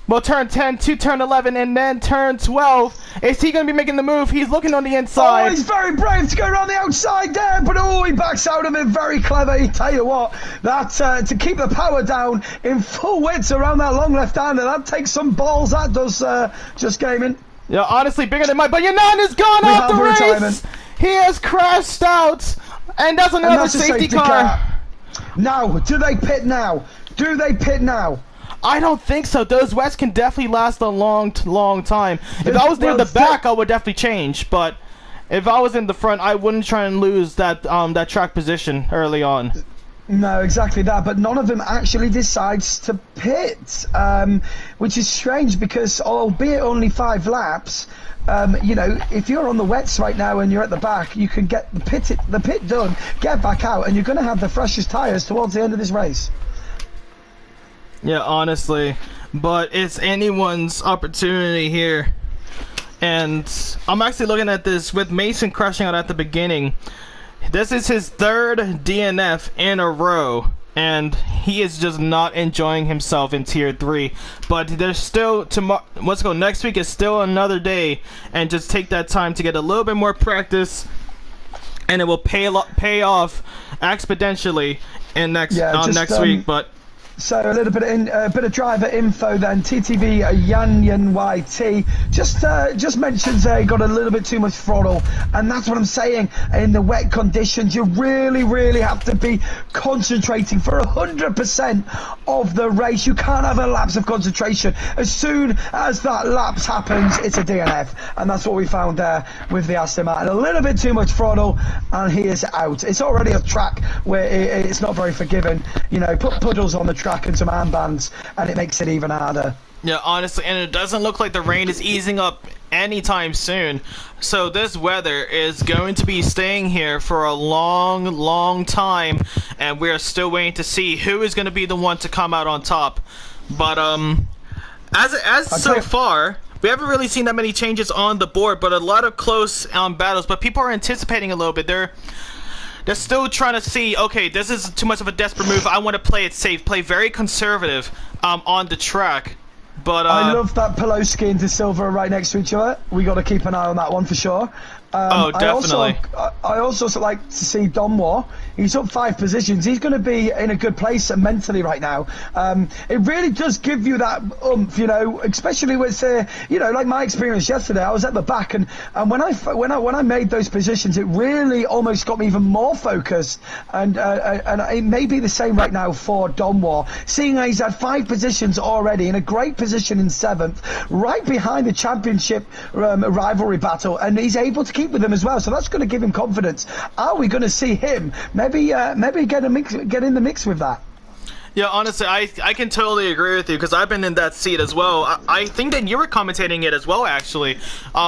Well, turn 10 to turn 11 and then turn 12. Is he going to be making the move? He's looking on the inside. Oh, he's very brave to go around the outside there, but he backs out of it. Very clever. He tell you what, that to keep the power down in full width around that long left-hander, that takes some balls. That does just gaming. Yeah, honestly, bigger than mine. But Yanan has gone off the race. Retirement. He has crashed out, and that's another safety car. Now, do they pit now? Do they pit now? I don't think so. Those wets can definitely last a long time. If I was near the back, I would definitely change. But if I was in the front, I wouldn't try and lose that track position early on. No, exactly that. But none of them actually decides to pit, which is strange because, albeit only 5 laps, you know, if you're on the wets right now and you're at the back, you can get the pit done, get back out, and you're going to have the freshest tyres towards the end of this race. Yeah, honestly, but it's anyone's opportunity here. And I'm actually looking at this with Mason crashing out at the beginning. This is his 3rd DNF in a row, and he is just not enjoying himself in Tier 3. But there's still next week is still another day, and just take that time to get a little bit more practice, and it will pay off exponentially in next week. But so a little bit of driver info then. TTV Yan YT just mentions he got a little bit too much throttle, and that's what I'm saying. In the wet conditions, you really have to be concentrating for 100% of the race. You can't have a lapse of concentration. As soon as that lapse happens, it's a DNF, and that's what we found there with the Aston Martin. A little bit too much throttle, and he is out. It's already a track where it's not very forgiving. You know, put puddles on the track and some armbands, and it makes it even harder. Yeah, honestly, and it doesn't look like the rain is easing up anytime soon. So this weather is going to be staying here for a long time, and we're still waiting to see who is going to be the one to come out on top. But so far, we haven't really seen that many changes on the board, but a lot of close battles. But people are anticipating a little bit. They're still trying to see, okay, this is too much of a desperate move. I want to play it safe, play very conservative on the track. But I love that Pelosi and De Silva are right next to each other. We got to keep an eye on that one for sure. Oh, definitely. I also like to see Don Moore. He's up 5 positions. He's going to be in a good place mentally right now. It really does give you that oomph, you know, especially with, you know, like my experience yesterday. I was at the back, and when I made those positions, it really almost got me even more focused. And it may be the same right now for Don Moore, seeing that he's had 5 positions already in a great position in 7th, right behind the championship rivalry battle, and he's able to keep with them as well. So that's going to give him confidence. Are we going to see him maybe get in the mix with that? Yeah, honestly, I can totally agree with you, because I've been in that seat as well. I think that you were commentating it as well, actually,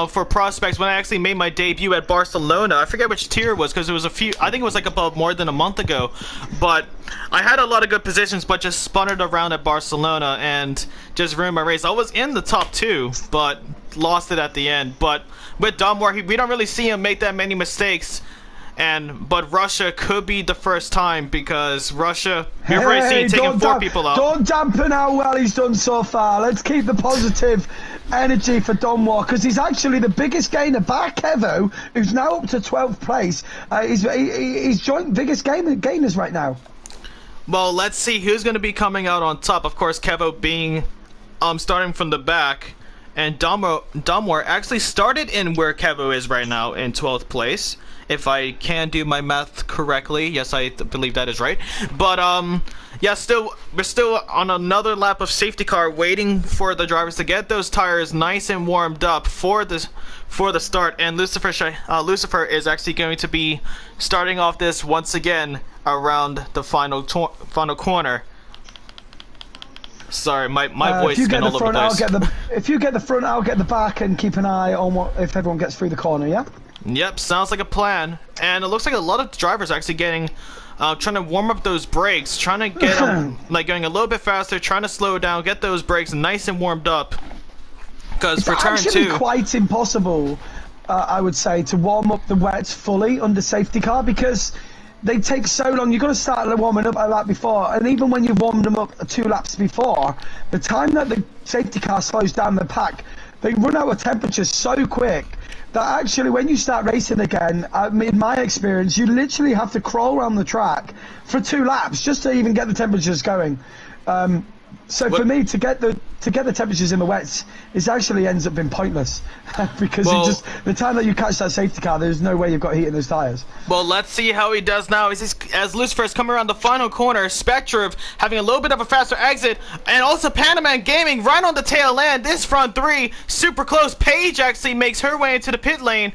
for prospects when I actually made my debut at Barcelona. I forget which tier it was, because it was I think it was like about more than a month ago. But I had a lot of good positions, but just spun it around at Barcelona and just ruined my race. I was in the top 2, but lost it at the end. But with Don Moore, we don't really see him make that many mistakes. But Russia could be the first time, because Russia, you've already seen taking 4 people out. Don't dampen how well he's done so far. Let's keep the positive energy for Don Moore, because he's actually the biggest gainer back. Kevo, who's now up to 12th place, he's joint biggest gainers right now. Well, let's see who's going to be coming out on top. Of course, Kevo being starting from the back, and Don Moore actually started in where Kevo is right now, in 12th place. If I can do my math correctly, yes, I believe that is right. But yeah, we're still on another lap of safety car, waiting for the drivers to get those tires nice and warmed up for the start. And Lucifer is actually going to be starting off this once again around the final corner. Sorry, my voice has been all over the place. If you get the front, I'll get the back, and keep an eye on if everyone gets through the corner. Yeah. Yep, sounds like a plan. And it looks like a lot of drivers are actually trying to warm up those brakes, trying to get them like going a little bit faster, trying to slow down, get those brakes nice and warmed up. Because for turn 2, it's actually quite impossible, I would say, to warm up the wets fully under safety car, because they take so long. You've got to start warming up a lap before, and even when you've warmed them up 2 laps before, the time that the safety car slows down the pack, they run out of temperature so quick that actually when you start racing again, in my experience, you literally have to crawl around the track for 2 laps just to even get the temperatures going. So for me, to get the temperatures in the wets, it actually ends up being pointless because the time that you catch that safety car, there's no way you've got heat in those tires. Well, let's see how he does now. As Lucifer is coming around the final corner, Spectre having a little bit of a faster exit, and also Panaman Gaming right on the tail end. This front 3 super close. Paige actually makes her way into the pit lane.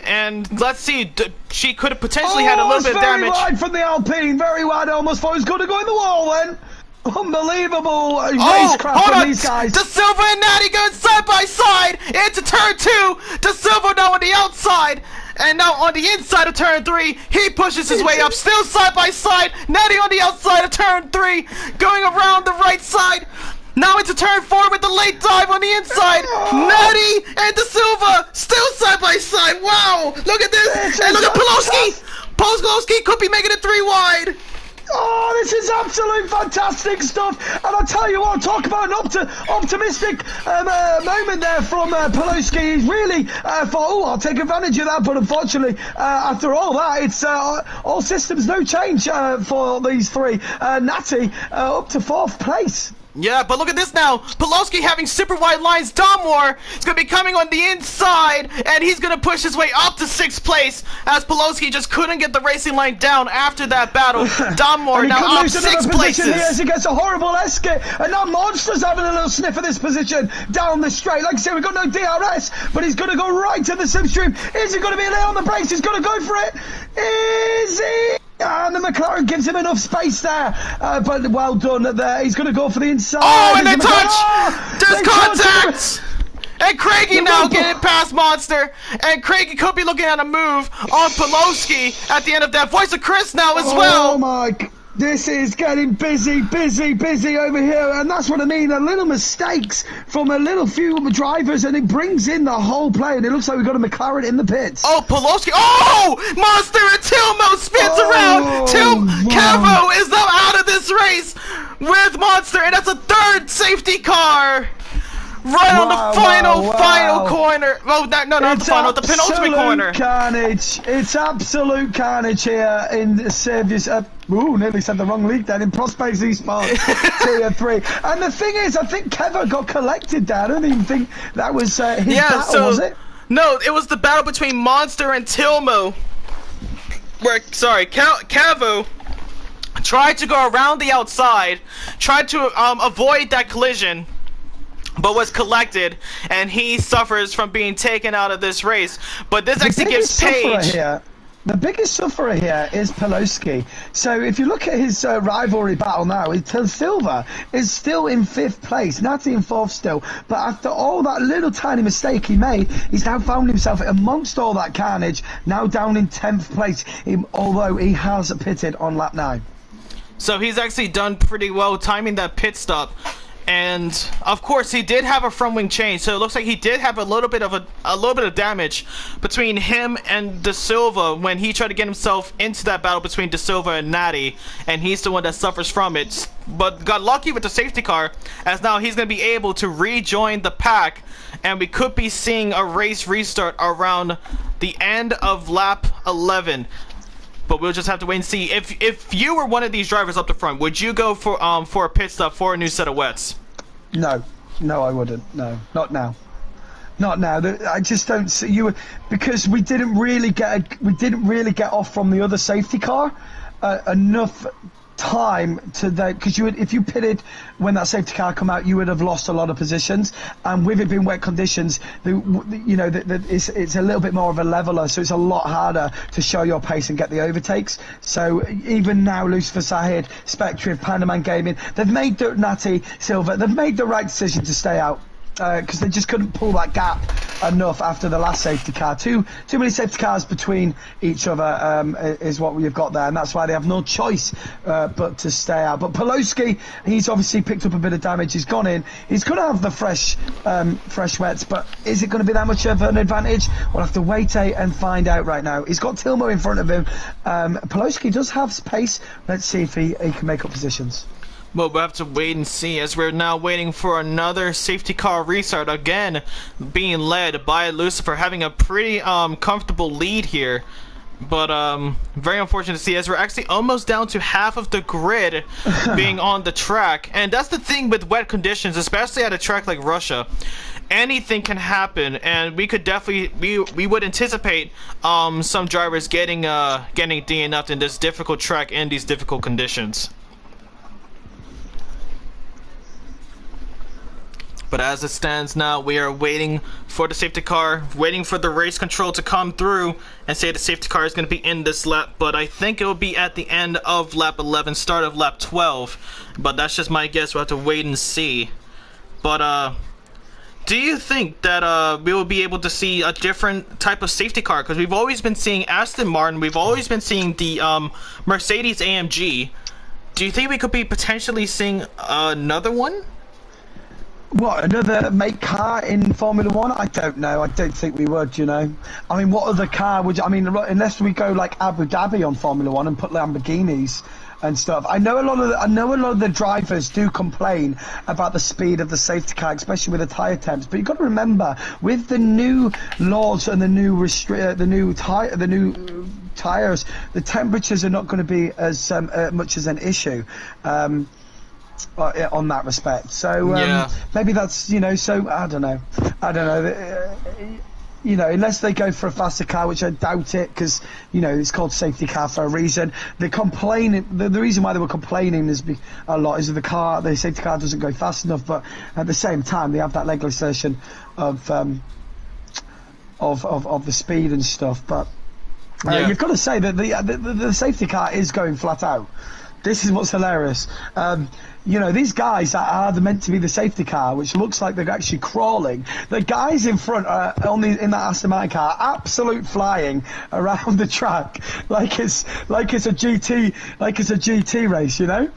And let's see, she could have potentially had a little bit of damage. Very wide from the Alpine, very wide. I almost thought he was going to go in the wall then. Unbelievable racecraft from these guys. De Silva and Natty going side by side into turn 2. De Silva now on the outside, and now on the inside of turn 3. He pushes his way up, still side by side. Natty on the outside of turn 3, going around the right side. Now into turn 4 with the late dive on the inside. Natty and De Silva still side by side. Wow, look at this. And look at Pelosi. Pelosi could be making it 3 wide. Oh, this is absolute fantastic stuff. And I'll tell you what, talk about an optimistic moment there from Pelosi. He's really thought, I'll take advantage of that. But unfortunately, after all that, it's all systems no change for these 3. Natty up to 4th place. Yeah, but look at this now. Pelosi having super wide lines. Don Moore is going to be coming on the inside, and he's going to push his way up to 6th place, as Pelosi just couldn't get the racing line down after that battle. Don Moore now up 6 places. Here as he gets a horrible escape, and now Monster's having a little sniff of this position down the straight. Like I said, we've got no DRS, but he's going to go right to the slipstream. Is he going to be late on the brakes? He's going to go for it. Is he? And the McLaren gives him enough space there, but well done there. He's going to go for the inside. Oh, and they touch! There's contact! And Craigie now getting past Monster, and Craigie could be looking at a move on Pelosi at the end of that. Voice of Chris now as well. Oh my! This is getting busy over here, and that's what I mean. A little mistakes from a little few drivers, and it brings in the whole play, and it looks like we've got a McLaren in the pits. Oh, Pelosi! Oh, Monster and Tilmo spins around. Kevo is now out of this race with Monster, and that's a 3rd safety car. Right on the final corner. Oh, no, not the final, the penultimate corner. Carnage. It's absolute carnage here in Saviour's. Nearly said the wrong league then. In Prospects Esports Tier 3. And the thing is, I think Kevin got collected there. I don't even think that was his battle, was it? No, it was the battle between Monster and Tilmo. Cavo tried to go around the outside, tried to avoid that collision, but was collected, and he suffers from being taken out of this race. But this actually gives Paige... The biggest sufferer here is Pelosi. So if you look at his rivalry battle now, Silva is still in 5th place, Natty in 4th still. But after all that little tiny mistake he made, he's now found himself amongst all that carnage, now down in 10th place, although he has pitted on lap 9. So he's actually done pretty well timing that pit stop. And of course he did have a front wing change, so it looks like he did have a little bit of damage between him and De Silva when he tried to get himself into that battle between De Silva and Natty, and he's the one that suffers from it. But got lucky with the safety car, as now he's going to be able to rejoin the pack, and we could be seeing a race restart around the end of lap 11. But we'll just have to wait and see. If you were one of these drivers up the front, would you go for a pit stop for a new set of wets? No, I wouldn't. No, not now. Not now. I just don't see you, because we didn't really get off from the other safety car enough time to that, because if you pitted when that safety car come out, you would have lost a lot of positions, and with it being wet conditions, it's a little bit more of a leveler, so it's a lot harder to show your pace and get the overtakes. So even now, Lucifer Sahid, Spectre, Pandaman Gaming, they've made Natty Silva, they've made the right decision to stay out. Because they just couldn't pull that gap enough after the last safety car. Too many safety cars between each other is what we've got there, and that's why they have no choice but to stay out. But Pelosi, he's obviously picked up a bit of damage. He's gone in. He's going to have the fresh wets, but is it going to be that much of an advantage? We'll have to wait and find out right now. He's got Tilmo in front of him. Pelosi does have pace. Let's see if he can make up positions. Well, we'll have to wait and see, as we're now waiting for another safety car restart, again being led by Lucifer, having a pretty comfortable lead here. But very unfortunate to see, as we're actually almost down to half of the grid being on the track. And that's the thing with wet conditions, especially at a track like Russia. Anything can happen, and we could definitely we would anticipate some drivers getting DNF'd in this difficult track in these difficult conditions. But as it stands now, we are waiting for the safety car, waiting for the race control to come through and say the safety car is going to be in this lap. But I think it will be at the end of lap 11, start of lap 12. But that's just my guess. We'll have to wait and see. But do you think that we will be able to see a different type of safety car? Because we've always been seeing Aston Martin. We've always been seeing the Mercedes AMG. Do you think we could be potentially seeing another one? What, another make car in Formula 1? I don't know. I don't think we would, you know. I mean, what other car would you... I mean, unless we go like Abu Dhabi on Formula 1 and put Lamborghinis and stuff. I know a lot of the drivers do complain about the speed of the safety car, especially with the tyre temps. But you've got to remember, with the new laws and the new tyres, the temperatures are not going to be as much as an issue. On that respect, so yeah. Maybe that's, you know, so I don't know, you know, unless they go for a faster car, which I doubt it, because, you know, it's called safety car for a reason. They're complaining, the reason why they were complaining a lot is that the safety car doesn't go fast enough, but at the same time they have that legislation of the speed and stuff. But yeah. You've got to say that the safety car is going flat out. This is what's hilarious. You know, these guys that are meant to be the safety car, which looks like they're actually crawling. The guys in front in that Aston Martin car, absolute flying around the track like it's a GT race, you know.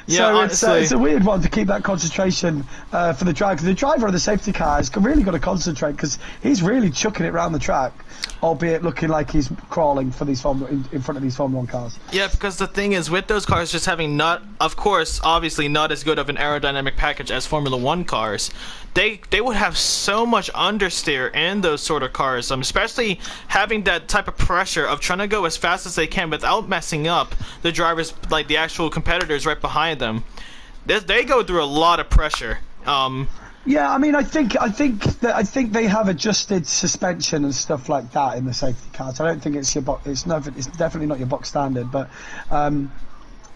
Yeah, so it's a weird one to keep that concentration for the driver. The driver of the safety car has really got to concentrate, because he's really chucking it around the track albeit looking like he's crawling for these in front of these Formula 1 cars. Yeah, because the thing is, with those cars just having obviously not as good of an aerodynamic package as Formula 1 cars, they would have so much understeer in those sort of cars, especially having that type of pressure of trying to go as fast as they can without messing up the drivers, like the actual competitors right behind them. They go through a lot of pressure. Yeah, I mean, I think they have adjusted suspension and stuff like that in the safety cars. I don't think it's it's definitely not your box standard, but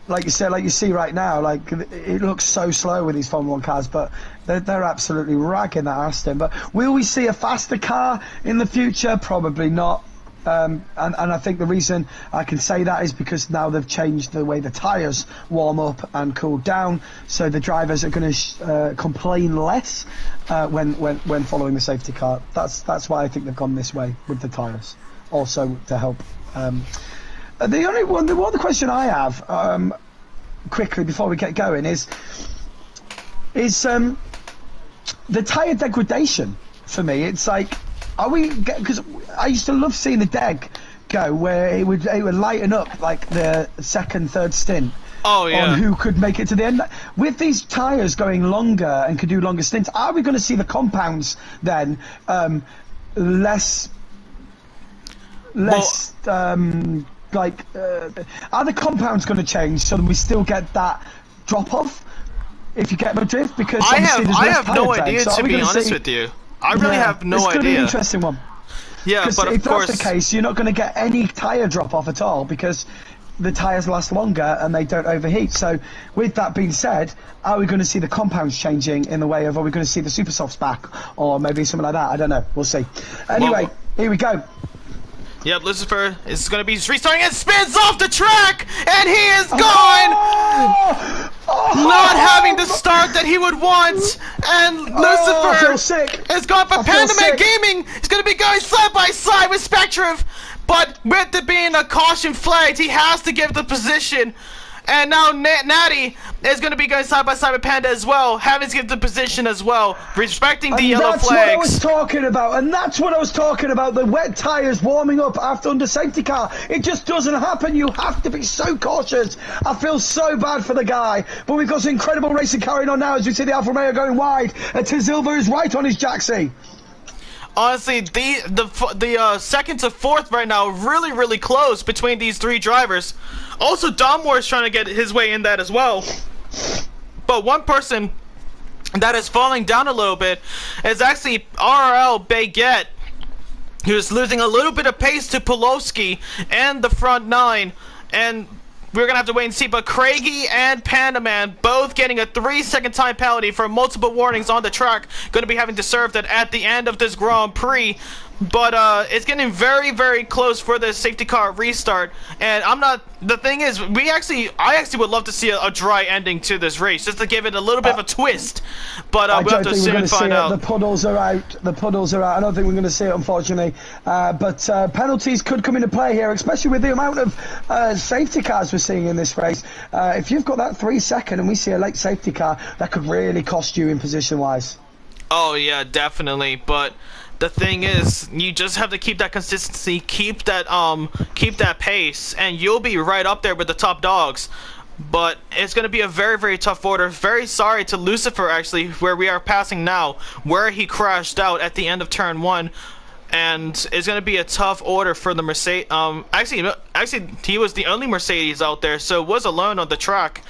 like you said, like you see right now, like it looks so slow with these Formula 1 cars, but they're absolutely ragging that Aston. But will we see a faster car in the future? Probably not. And I think the reason I can say that is because now they've changed the way the tyres warm up and cool down, so the drivers are going to complain less when following the safety car. That's why I think they've gone this way with the tyres, also to help. The other question I have, quickly before we get going, is the tyre degradation for me. It's like, because I used to love seeing the deg go where it would lighten up like the second, third stint. Oh, yeah. On who could make it to the end. With these tyres going longer and could do longer stints, are we going to see the compounds then less are the compounds going to change so that we still get that drop off? If you get my drift, because I have no idea, to be honest with you. I really have no idea. It's going to be an interesting one. Yeah, but if that's the case, you're not going to get any tyre drop off at all, because the tyres last longer and they don't overheat. So with that being said, are we going to see the compounds changing in the way of, are we going to see the super softs back, or maybe something like that? I don't know. We'll see. Anyway, here we go. Yep, Lucifer is going to be restarting and spins off the track, and he is gone! Not having the start that he would want, and Lucifer is gone for Pandaman Gaming. He's going to be going side by side with Spectrum, but with it being a caution flagged, he has to give the position. And now Natty is going to be going side by side with Panda as well, having to give the position as well, respecting the yellow flags. That's what I was talking about, and that's what I was talking about, the wet tyres warming up after under safety car. It just doesn't happen. You have to be so cautious. I feel so bad for the guy, but we've got some incredible racing carrying on now as we see the Alfa Romeo going wide, and Tizilva is right on his Jaxie. Honestly, the second to fourth right now really close between these three drivers. Also, Donmore is trying to get his way in that as well. But one person that is falling down a little bit is actually RRL Baguette, who's losing a little bit of pace to Pulowski and the front nine. And we're going to have to wait and see. But Craigie and Pandaman both getting a 3-second time penalty for multiple warnings on the track. Going to be having to serve that at the end of this Grand Prix. But it's getting very close for the safety car restart. And the thing is, I actually would love to see a dry ending to this race, just to give it a little bit of a twist. But we'll have to soon find out. The puddles are out. The puddles are out. I don't think we're going to see it, unfortunately. But penalties could come into play here, especially with the amount of safety cars we're seeing in this race. If you've got that 3-second and we see a late safety car, that could really cost you in position-wise. Oh yeah, definitely. But the thing is, you just have to keep that consistency, keep that pace, and you'll be right up there with the top dogs. But it's going to be a very tough order. Very sorry to Lucifer, actually, where we are passing now, where he crashed out at the end of turn 1. And it's going to be a tough order for the Mercedes. Actually, he was the only Mercedes out there, so was alone on the track.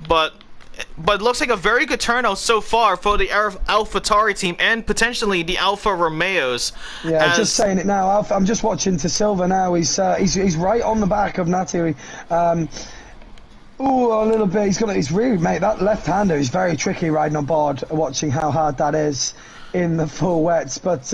But it looks like a very good turnout so far for the AlphaTauri team and potentially the Alfa Romeos. Yeah, just saying it now. I'm just watching to Silva now. He's right on the back of Natty. Ooh, a little bit. He's really, mate. That left-hander is very tricky riding on board. Watching how hard that is in the full wets, but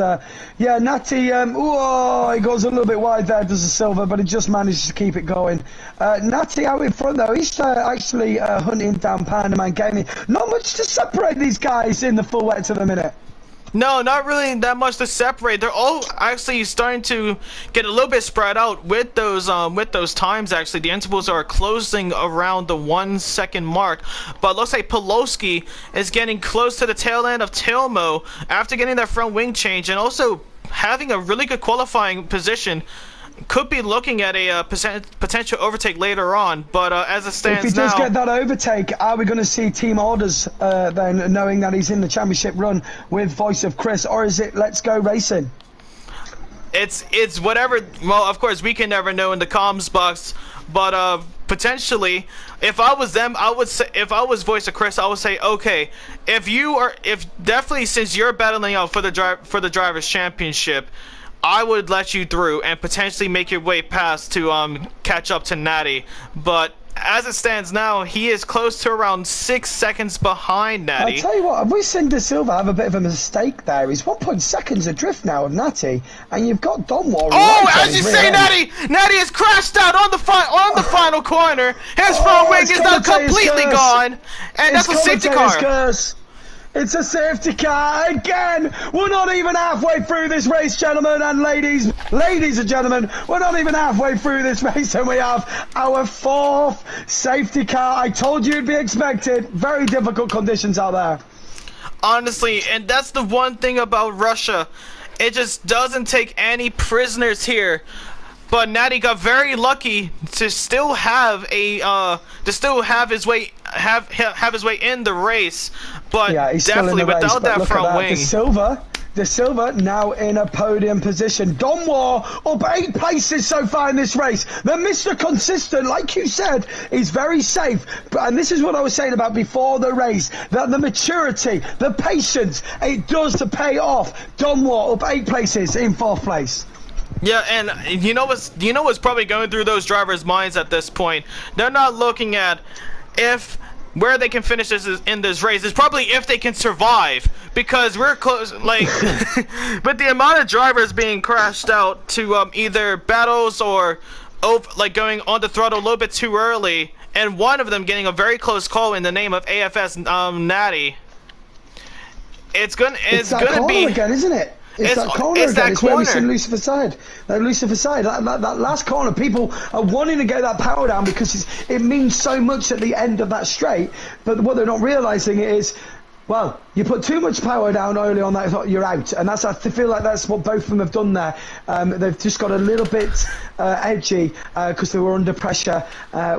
yeah, Natty. He goes a little bit wide there, does the Silva, but he just manages to keep it going. Natty out in front though. He's actually hunting down Pandaman Gaming. Not much to separate these guys in the full wets at the minute. No, not really that much to separate. They're all actually starting to get a little bit spread out with those times. Actually, the intervals are closing around the 1 second mark. But it looks like Pulowski is getting close to the tail end of Tilmo after getting that front wing change, and also having a really good qualifying position, could be looking at a potential overtake later on. But as it stands if he does now, get that overtake, are we going to see team orders then, knowing that he's in the championship run with Voice of Chris, or is it let's go racing? It's whatever. Well, of course we can never know in the comms box, but potentially, if I was them, I would say, if I was Voice of Chris, I would say, okay, if definitely, since you're battling out for the drivers championship, I would let you through and potentially make your way past to catch up to Natty. But as it stands now, he is close to around 6 seconds behind Natty. I'll tell you what, we seen De Silva have a bit of a mistake there. He's 1 seconds adrift now of Natty, and you've got Donwar. Oh, as you say, Natty has crashed out on the final corner. His front wing is now completely gone, and that's a safety car. Curse. It's a safety car again. We're not even halfway through this race, gentlemen and ladies and gentlemen. We're not even halfway through this race, and we have our 4th safety car. I told you it'd be expected. Very difficult conditions out there. Honestly, and that's the one thing about Russia. It just doesn't take any prisoners here. But Natty got very lucky to still have his way in the race, but yeah, he's definitely still in the without race, that front wing. De Silva now in a podium position. Donwar up 8 places so far in this race. The Mr. Consistent, like you said, is very safe. And this is what I was saying about before the race, that the maturity, the patience, it does to pay off. Donwar up 8 places in 4th place. Yeah, and you know what's probably going through those drivers' minds at this point? They're not looking at where they can finish in this race. It's probably if they can survive, because we're close. Like, but the amount of drivers being crashed out to either battles or going on the throttle a little bit too early, and one of them getting a very close call in the name of AFS Natty. It's gonna be again, isn't it? It's that corner again. It's where we see Lucifer side. That last corner, people are wanting to get that power down because it means so much at the end of that straight. But what they're not realising is, well, you put too much power down early on that, you're out. And I feel like that's what both of them have done there. They've just got a little bit edgy because they were under pressure.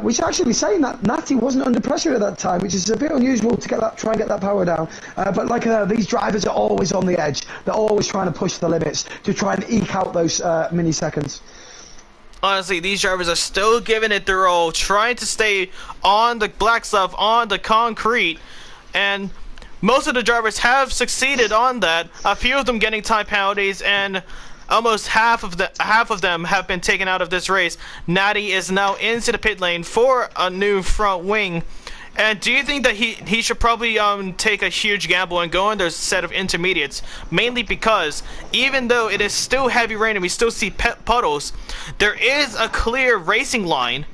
Which actually saying that Natty wasn't under pressure at that time, which is a bit unusual to try and get that power down. But like these drivers are always on the edge. They're always trying to push the limits to try and eke out those milliseconds. Honestly, these drivers are still giving it their all, trying to stay on the black stuff, on the concrete, and most of the drivers have succeeded on that. A few of them getting time penalties, and almost half of them have been taken out of this race. Natty is now into the pit lane for a new front wing. And do you think that he should probably take a huge gamble and go on their set of intermediates? Mainly because even though it is still heavy rain and we still see puddles, there is a clear racing line,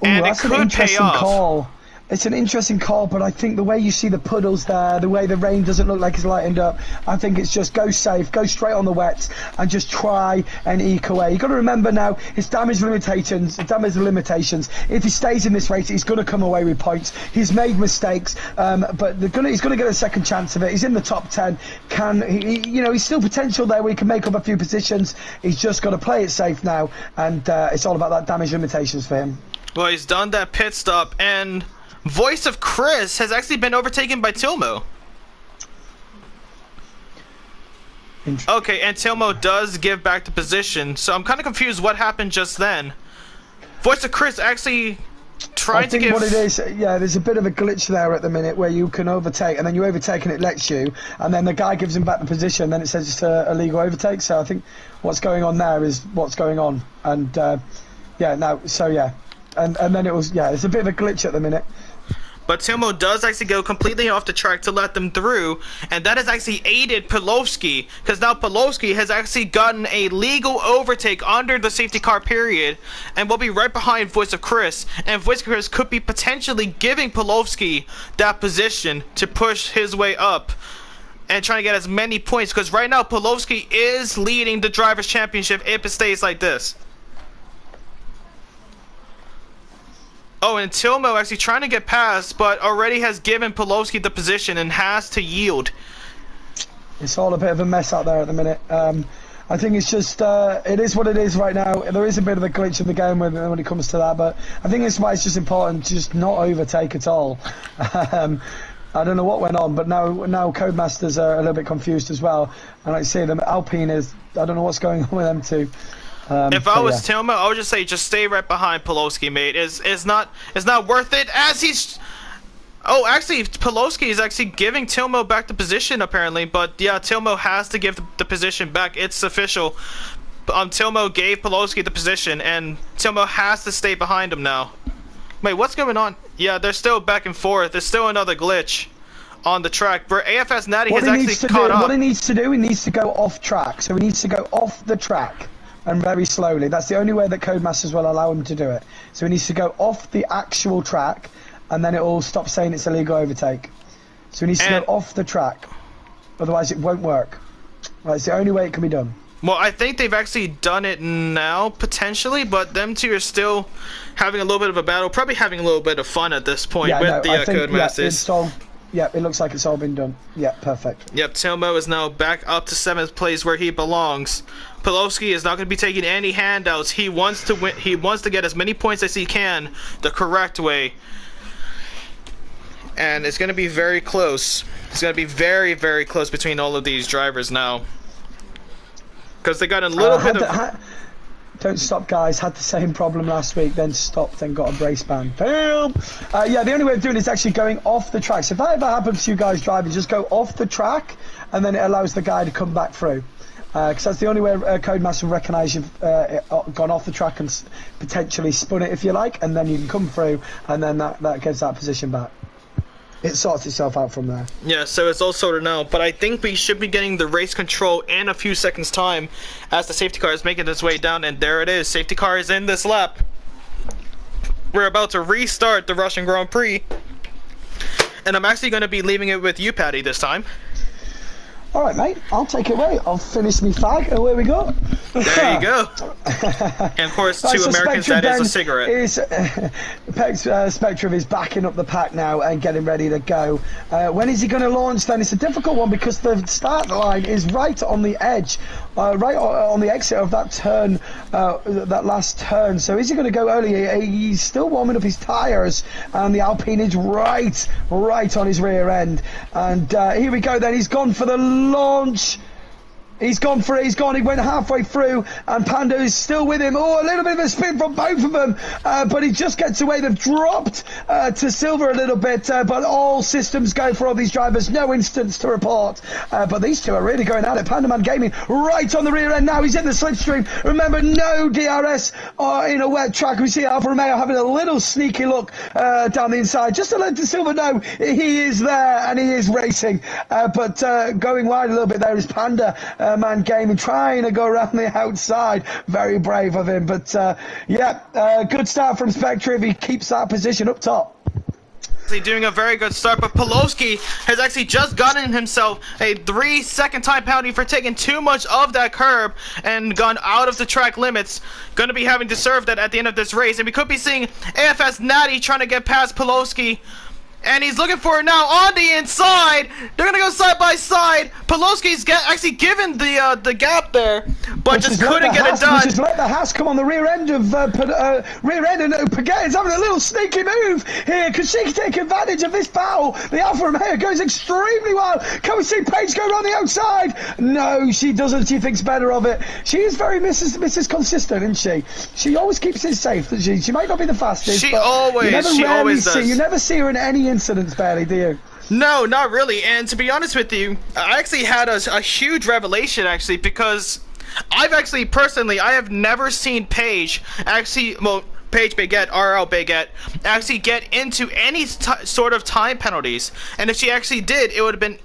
and it could pay off. Call. It's an interesting call, but I think the way you see the puddles there, the way the rain doesn't look like it's lightened up, I think it's just go safe, go straight on the wets, and just try and eke away. You've got to remember now, his damage limitations. If he stays in this race, he's going to come away with points. He's made mistakes, but he's going to get a second chance of it. He's in the top 10. He's still potential there where he can make up a few positions. He's just got to play it safe now, and it's all about that damage limitations for him. Well, he's done that pit stop, and Voice of Chris has actually been overtaken by Tilmo. Okay, and Tilmo does give back the position, so I'm kind of confused what happened just then. Voice of Chris actually tried to give... I think what it is, yeah, there's a bit of a glitch there at the minute where you can overtake, and then you overtake and it lets you, and then the guy gives him back the position, then it says it's a illegal overtake, so I think what's going on there is what's going on. And, and then it was, it's a bit of a glitch at the minute. But Tilmo does actually go completely off the track to let them through, and that has actually aided Pavlovsky, because now Pavlovsky has actually gotten a legal overtake under the safety car period, and will be right behind Voice of Chris, and Voice of Chris could be potentially giving Pavlovsky that position to push his way up and trying to get as many points, because right now Pavlovsky is leading the Drivers' Championship if it stays like this. Oh, and Tilmo actually trying to get past, but already has given Pavlovsky the position and has to yield. It's all a bit of a mess out there at the minute. I think it's just, it is what it is right now. There is a bit of a glitch in the game when it comes to that, but I think it's why it's just important to just not overtake at all. I don't know what went on, but now Codemasters are a little bit confused as well. And I see them, Alpine is, I don't know what's going on with them too. If I was Tilma, I would just say just stay right behind Polowski, mate. It's not worth it as he's. Oh, actually, Polowski is actually giving Tilmo back the position apparently, but yeah, Tilmo has to give the position back. It's official. Tilmo gave Polowski the position, and Tilmo has to stay behind him now. Wait, what's going on? Yeah, they're still back and forth. There's still another glitch on the track where AFS Natty has actually caught up. What he needs to do, he needs to go off track. So he needs to go off the track and very slowly. That's the only way that Codemasters will allow him to do it. So he needs to go off the actual track, and then it will stop saying it's illegal overtake. So he needs to go off the track. Otherwise it won't work. Right, it's the only way it can be done. Well, I think they've actually done it now, potentially, but them two are still having a little bit of a battle, probably having a little bit of fun at this point with the Codemasters. Yeah, it looks like it's all been done. Yeah, perfect. Yep, Tilmo is now back up to 7th place where he belongs. Polowski is not going to be taking any handouts. He wants to win. He wants to get as many points as he can the correct way. And it's going to be very close. It's going to be very, very close between all of these drivers now. Because they got a little bit of... Don't stop, guys. Had the same problem last week, then stopped and got a brace ban. Boom! Yeah, the only way of doing it is actually going off the track. So if that ever happens to you guys driving, just go off the track, and then it allows the guy to come back through. Because that's the only way Codemaster will recognise you've gone off the track and potentially spun it, if you like, and then you can come through, and then that gives that position back. It sorts itself out from there. Yeah, so it's all sorted out. But I think we should be getting the race control in a few seconds' time as the safety car is making its way down. And there it is. Safety car is in this lap. We're about to restart the Russian Grand Prix. And I'm actually going to be leaving it with you, Patty, this time. All right, mate. I'll take it away. I'll finish me fag, and away we go. There you go. And of course, to Americans, that is a cigarette. Spectrum is backing up the pack now and getting ready to go. When is he going to launch then? It's a difficult one because the start line is right on the edge, right on the exit of that turn, that last turn. So is he going to go early? He's still warming up his tyres, and the Alpine is right on his rear end. And here we go then. He's gone for the launch. He's gone for it, he went halfway through, and Panda is still with him. Oh, a little bit of a spin from both of them, but he just gets away. They've dropped to silver a little bit, but all systems go for all these drivers. No instance to report, but these two are really going at it. Pandaman Gaming right on the rear end now. He's in the slipstream. Remember, no DRS in a wet track. We see Alfa Romeo having a little sneaky look down the inside, just to let the silver know he is there and he is racing. But going wide a little bit there is Panda. Man Gaming trying to go around the outside. Very brave of him, but yeah, good start from Spectre if he keeps that position up top. Doing a very good start, but Polowski has actually just gotten himself a 3-second time penalty for taking too much of that curb and gone out of the track limits. Going to be having to serve that at the end of this race, and we could be seeing AFS Natty trying to get past Polowski. And he's looking for it now on the inside. They're gonna go side by side. Polowski's actually given the gap there, but just couldn't get it done. Just let the Haas come on the rear end of and Paget is having a little sneaky move here. Can she take advantage of this foul? The Alfa Romeo goes extremely well. Can we see Paige go around the outside? No, she doesn't. She thinks better of it. She is very Mrs. Consistent, isn't she? She always keeps it safe, doesn't she? She might not be the fastest. She always does. You never see her in any incidents, barely, do you? No, not really. And to be honest with you, I actually had a huge revelation, actually, because I've actually, personally, I have never seen Paige actually, well, Paige Baguette, RL Baguette, actually get into any sort of time penalties. And if she actually did, it would have been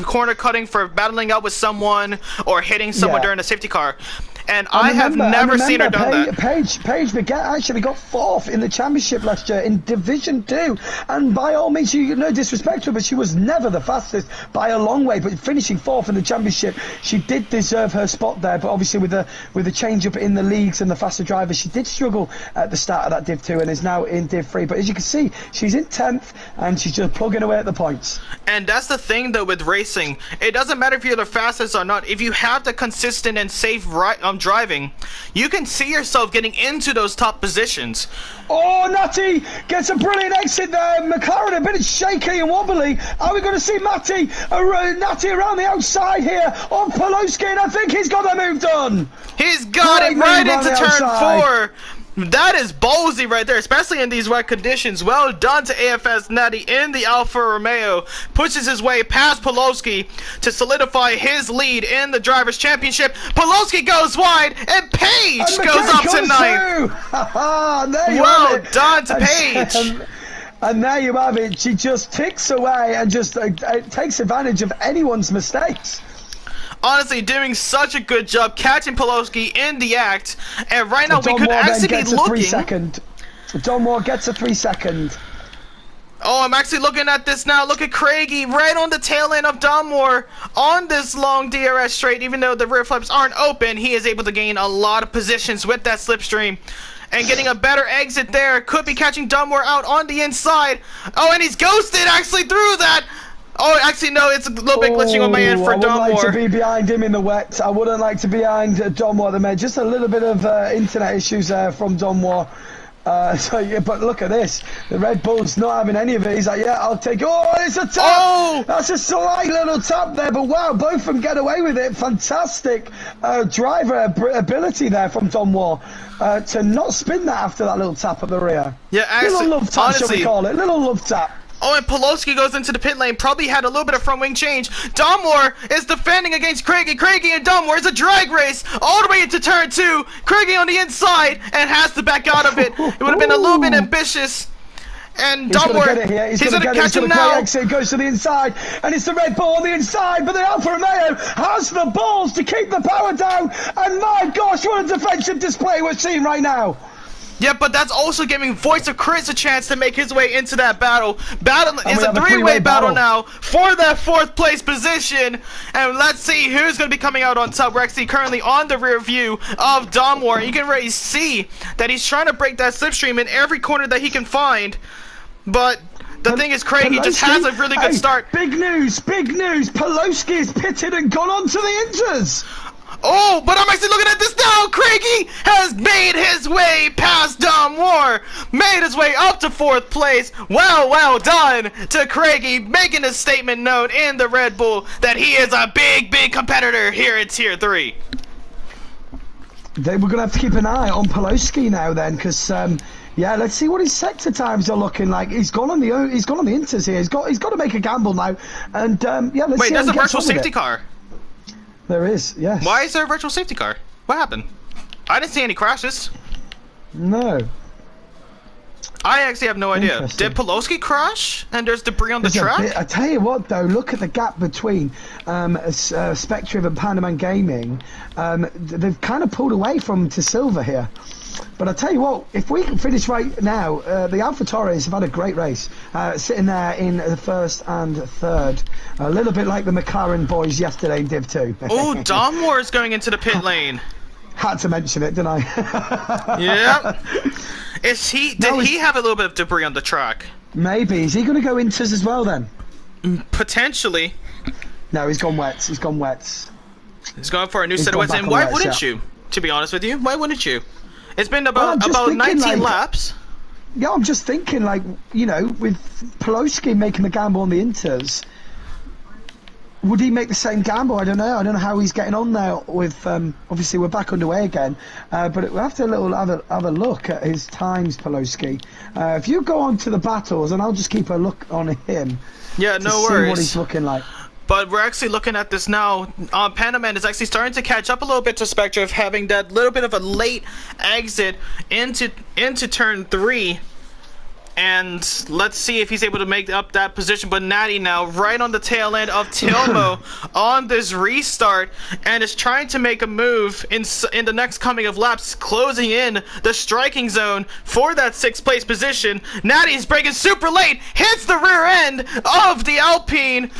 corner cutting for battling out with someone or hitting someone during a safety car. and I have never seen her done that. Paige Baguette actually got 4th in the championship last year in Division 2, and by all means, no disrespect to her, but she was never the fastest by a long way. But finishing 4th in the championship, she did deserve her spot there. But obviously, with the change up in the leagues and the faster drivers, she did struggle at the start of that Div 2 and is now in Div 3. But as you can see, she's in 10th and she's just plugging away at the points. And that's the thing though with racing, it doesn't matter if you're the fastest or not. If you have the consistent and safe driving, you can see yourself getting into those top positions. Oh, Natty gets a brilliant exit there. McLaren a bit shaky and wobbly. Are we going to see Natty around the outside here on Pelosi? And I think he's got the move done. He's got it right into turn 4. That is ballsy right there, especially in these wet conditions. Well done to AFS Natty in the Alfa Romeo. Pushes his way past Pelosi to solidify his lead in the Drivers' Championship. Pelosi goes wide, and Paige goes up to 9th. Well done to Paige. And there you have it. She just ticks away and just takes advantage of anyone's mistakes. Honestly, doing such a good job catching Pelosi in the act, and right now we could actually be looking. Don Moore gets a 3-second. Oh, I'm actually looking at this now. Look at Craigie right on the tail end of Don Moore on this long DRS straight. Even though the rear flaps aren't open, he is able to gain a lot of positions with that slipstream. And getting a better exit there. Could be catching Don Moore out on the inside. Oh, and he's ghosted actually through that. Oh, actually, no, it's a little bit glitching on my end for Don Moore. I wouldn't like to be behind him in the wet. I wouldn't like to be behind Don Moore. Just a little bit of internet issues from Don Moore. Yeah, but look at this. The Red Bull's not having any of it. He's like, yeah, I'll take it. Oh, it's a tap. Oh! That's a slight little tap there, but wow, both of them get away with it. Fantastic driver ability there from Don Moore to not spin that after that little tap at the rear. Yeah, actually, little love tap, honestly, shall we call it? Little love tap. Oh, and Pelosi goes into the pit lane, probably had a little bit of front wing change. Don Moore is defending against Craigie. Craigie and Don Moore is a drag race all the way into turn 2. Craigie on the inside and has to back out of it. It would have been a little bit ambitious. And Don Moore, he's going to catch him now. Exit, goes to the inside, and it's the Red Bull on the inside, but the Alfa Romeo has the balls to keep the power down. And my gosh, what a defensive display we're seeing right now. Yeah, but that's also giving Voice of Chris a chance to make his way into that battle. It's a three-way battle now for that 4th place position. And let's see who's going to be coming out on top. We're actually currently on the rear view of Don Moore. You can already see that he's trying to break that slipstream in every corner that he can find. But the thing is, Craigie just has a really good start. Big news, big news. Pelosi is pitted and gone on to the Inters. Oh, but I'm actually looking at this now. Craigie has made his way past Don Moore, made his way up to 4th place. Well done to Craigie, making a statement known in the Red Bull that he is a big competitor here in Tier 3. We're going to have to keep an eye on Pelosi now then, because yeah, let's see what his sector times are looking like. He's gone on the Inters here. He's got to make a gamble now, and yeah, let's see. Wait, there's a virtual safety car. There is, yes. Why is there a virtual safety car? What happened? I didn't see any crashes. No. I actually have no idea. Did Pelosi crash? And there's debris on the track? I tell you what, though, look at the gap between Spectriv and Pandaman Gaming. They've kind of pulled away from to Silver here. But I tell you what, if we can finish right now, the Alfa Torres have had a great race, sitting there in the 1st and 3rd, a little bit like the McLaren boys yesterday in Div 2. Oh, Don Moore is going into the pit lane. Had to mention it, didn't I? Yeah. Did he have a little bit of debris on the track? Maybe. Is he going to go Inters as well then? Potentially. No, he's gone wets. He's gone wets. He's going for a new set of wets. And why wouldn't you? To be honest with you, why wouldn't you? It's been about 19 laps. Yeah, I'm just thinking, like, you know, with Pelosi making the gamble on the Inters, would he make the same gamble? I don't know. I don't know how he's getting on there with, obviously we're back underway again, but we'll have to have a look at his times, Pelosi. If you go on to the battles, and I'll just keep a look on him. Yeah, no worries. See worries. what he's looking like. But we're actually looking at this now. Panaman is actually starting to catch up a little bit to Spectre of having that little bit of a late exit into turn 3. and let's see if he's able to make up that position. But Natty now right on the tail end of Tilmo on this restart, and is trying to make a move in the next coming of laps, closing in the striking zone for that 6th place position. Natty's braking super late, hits the rear end of the Alpine,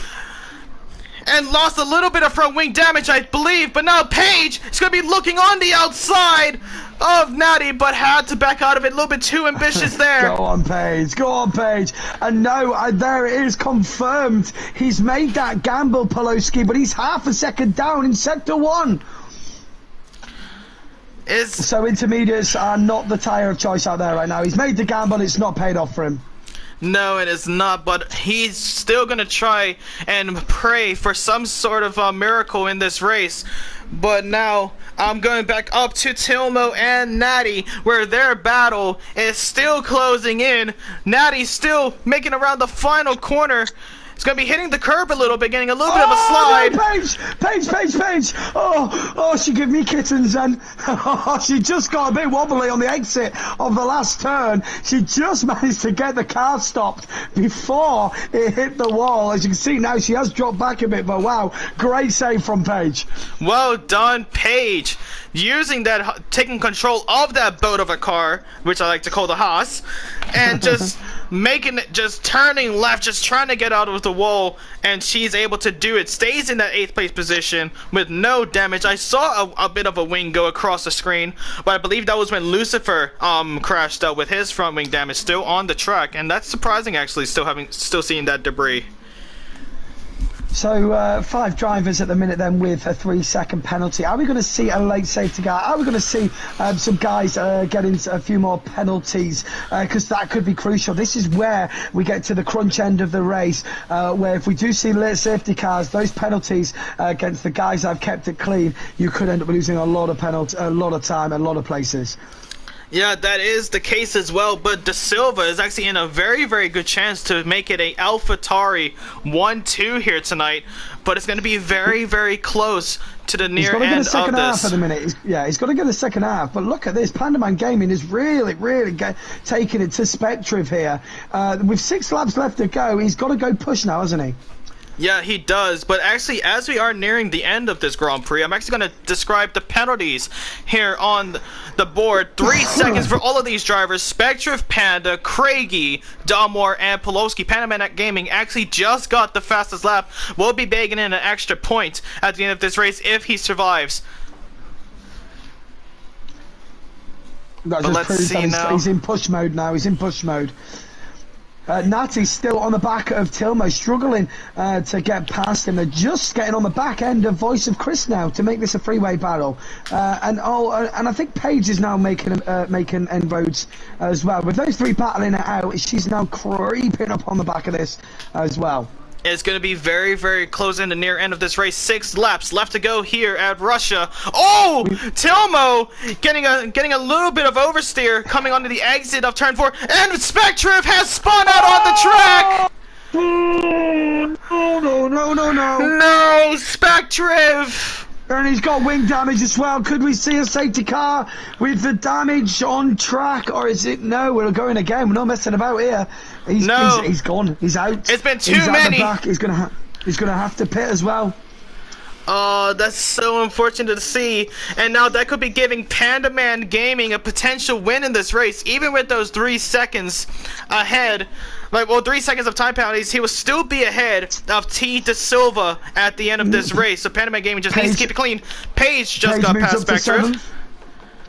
and lost a little bit of front wing damage, I believe. But now Paige is going to be looking on the outside of Natty, but had to back out of it. A little bit too ambitious there. Go on, Paige. Go on, Paige. And no, there it is, confirmed. He's made that gamble, Poloski, but he's half a second down in Sector 1. So intermediates are not the tyre of choice out there right now. He's made the gamble. It's not paid off for him. No, it is not, but he's still going to try and pray for some sort of miracle in this race. But now I'm going back up to Tilmo and Natty, where their battle is still closing in. Natty's still making around the final corner. It's going to be hitting the curb a little bit, getting a little bit of a slide. No, Paige. Oh, she gave me kittens then. She just got a bit wobbly on the exit of the last turn. She just managed to get the car stopped before it hit the wall. As you can see now, she has dropped back a bit, but wow, great save from Paige. Well done, Paige. Using that, taking control of that boat of a car, which I like to call the Haas, and just making it, just turning left, just trying to get out of the wall, and she's able to do it. Stays in that 8th place position with no damage. I saw a bit of a wing go across the screen, but I believe that was when Lucifer crashed out with his front wing damage still on the track, and that's surprising actually, still seeing that debris. So 5 drivers at the minute then with a 3-second penalty. Are we going to see a late safety car? Are we going to see some guys getting a few more penalties? Because that could be crucial. This is where we get to the crunch end of the race, where if we do see late safety cars, those penalties against the guys that have kept it clean, you could end up losing a lot of time, a lot of places. Yeah, that is the case as well, but De Silva is actually in a very, very good chance to make it a AlphaTauri 1-2 here tonight, but it's going to be very, very close to the near end of this. He's got to get a second half at the minute. He's got to get a second half, but look at this. Pandaman Gaming is really, really taking it to Spectriv here. With 6 laps left to go, he's got to go push now, hasn't he? Yeah, he does, but actually, as we are nearing the end of this Grand Prix, I'm actually going to describe the penalties here on the board. 3 seconds for all of these drivers. Spectriv, Panda, Craigie, Dalmore, and Poloski. Pandaman Gaming actually just got the fastest lap. Will be bagging in an extra point at the end of this race if he survives. But let's see now. He's in push mode now. He's in push mode. Natty's still on the back of Tilmo, struggling to get past him. They're just getting on the back end of Voice of Chris now to make this a freeway battle. And I think Paige is now making inroads as well. With those 3 battling it out, she's now creeping up on the back of this as well. It's going to be very, very close in the near end of this race. 6 laps left to go here at Russia. Oh! Tilmo getting a little bit of oversteer coming onto the exit of turn 4. And Spectriv has spun out on the track! No. No, Spectriv! And he's got wing damage as well. Could we see a safety car with the damage on track? Or is it... No, we're going again. We're not messing about here. He's gone. He's out. It's been too many. He's gonna have to pit as well. Oh, that's so unfortunate to see. And now that could be giving Pandaman Gaming a potential win in this race. Even with those 3 seconds ahead, 3 seconds of time penalties, he will still be ahead of T. De Silva at the end of this race. So Pandaman Gaming just needs to keep it clean. Paige got past Spectriv.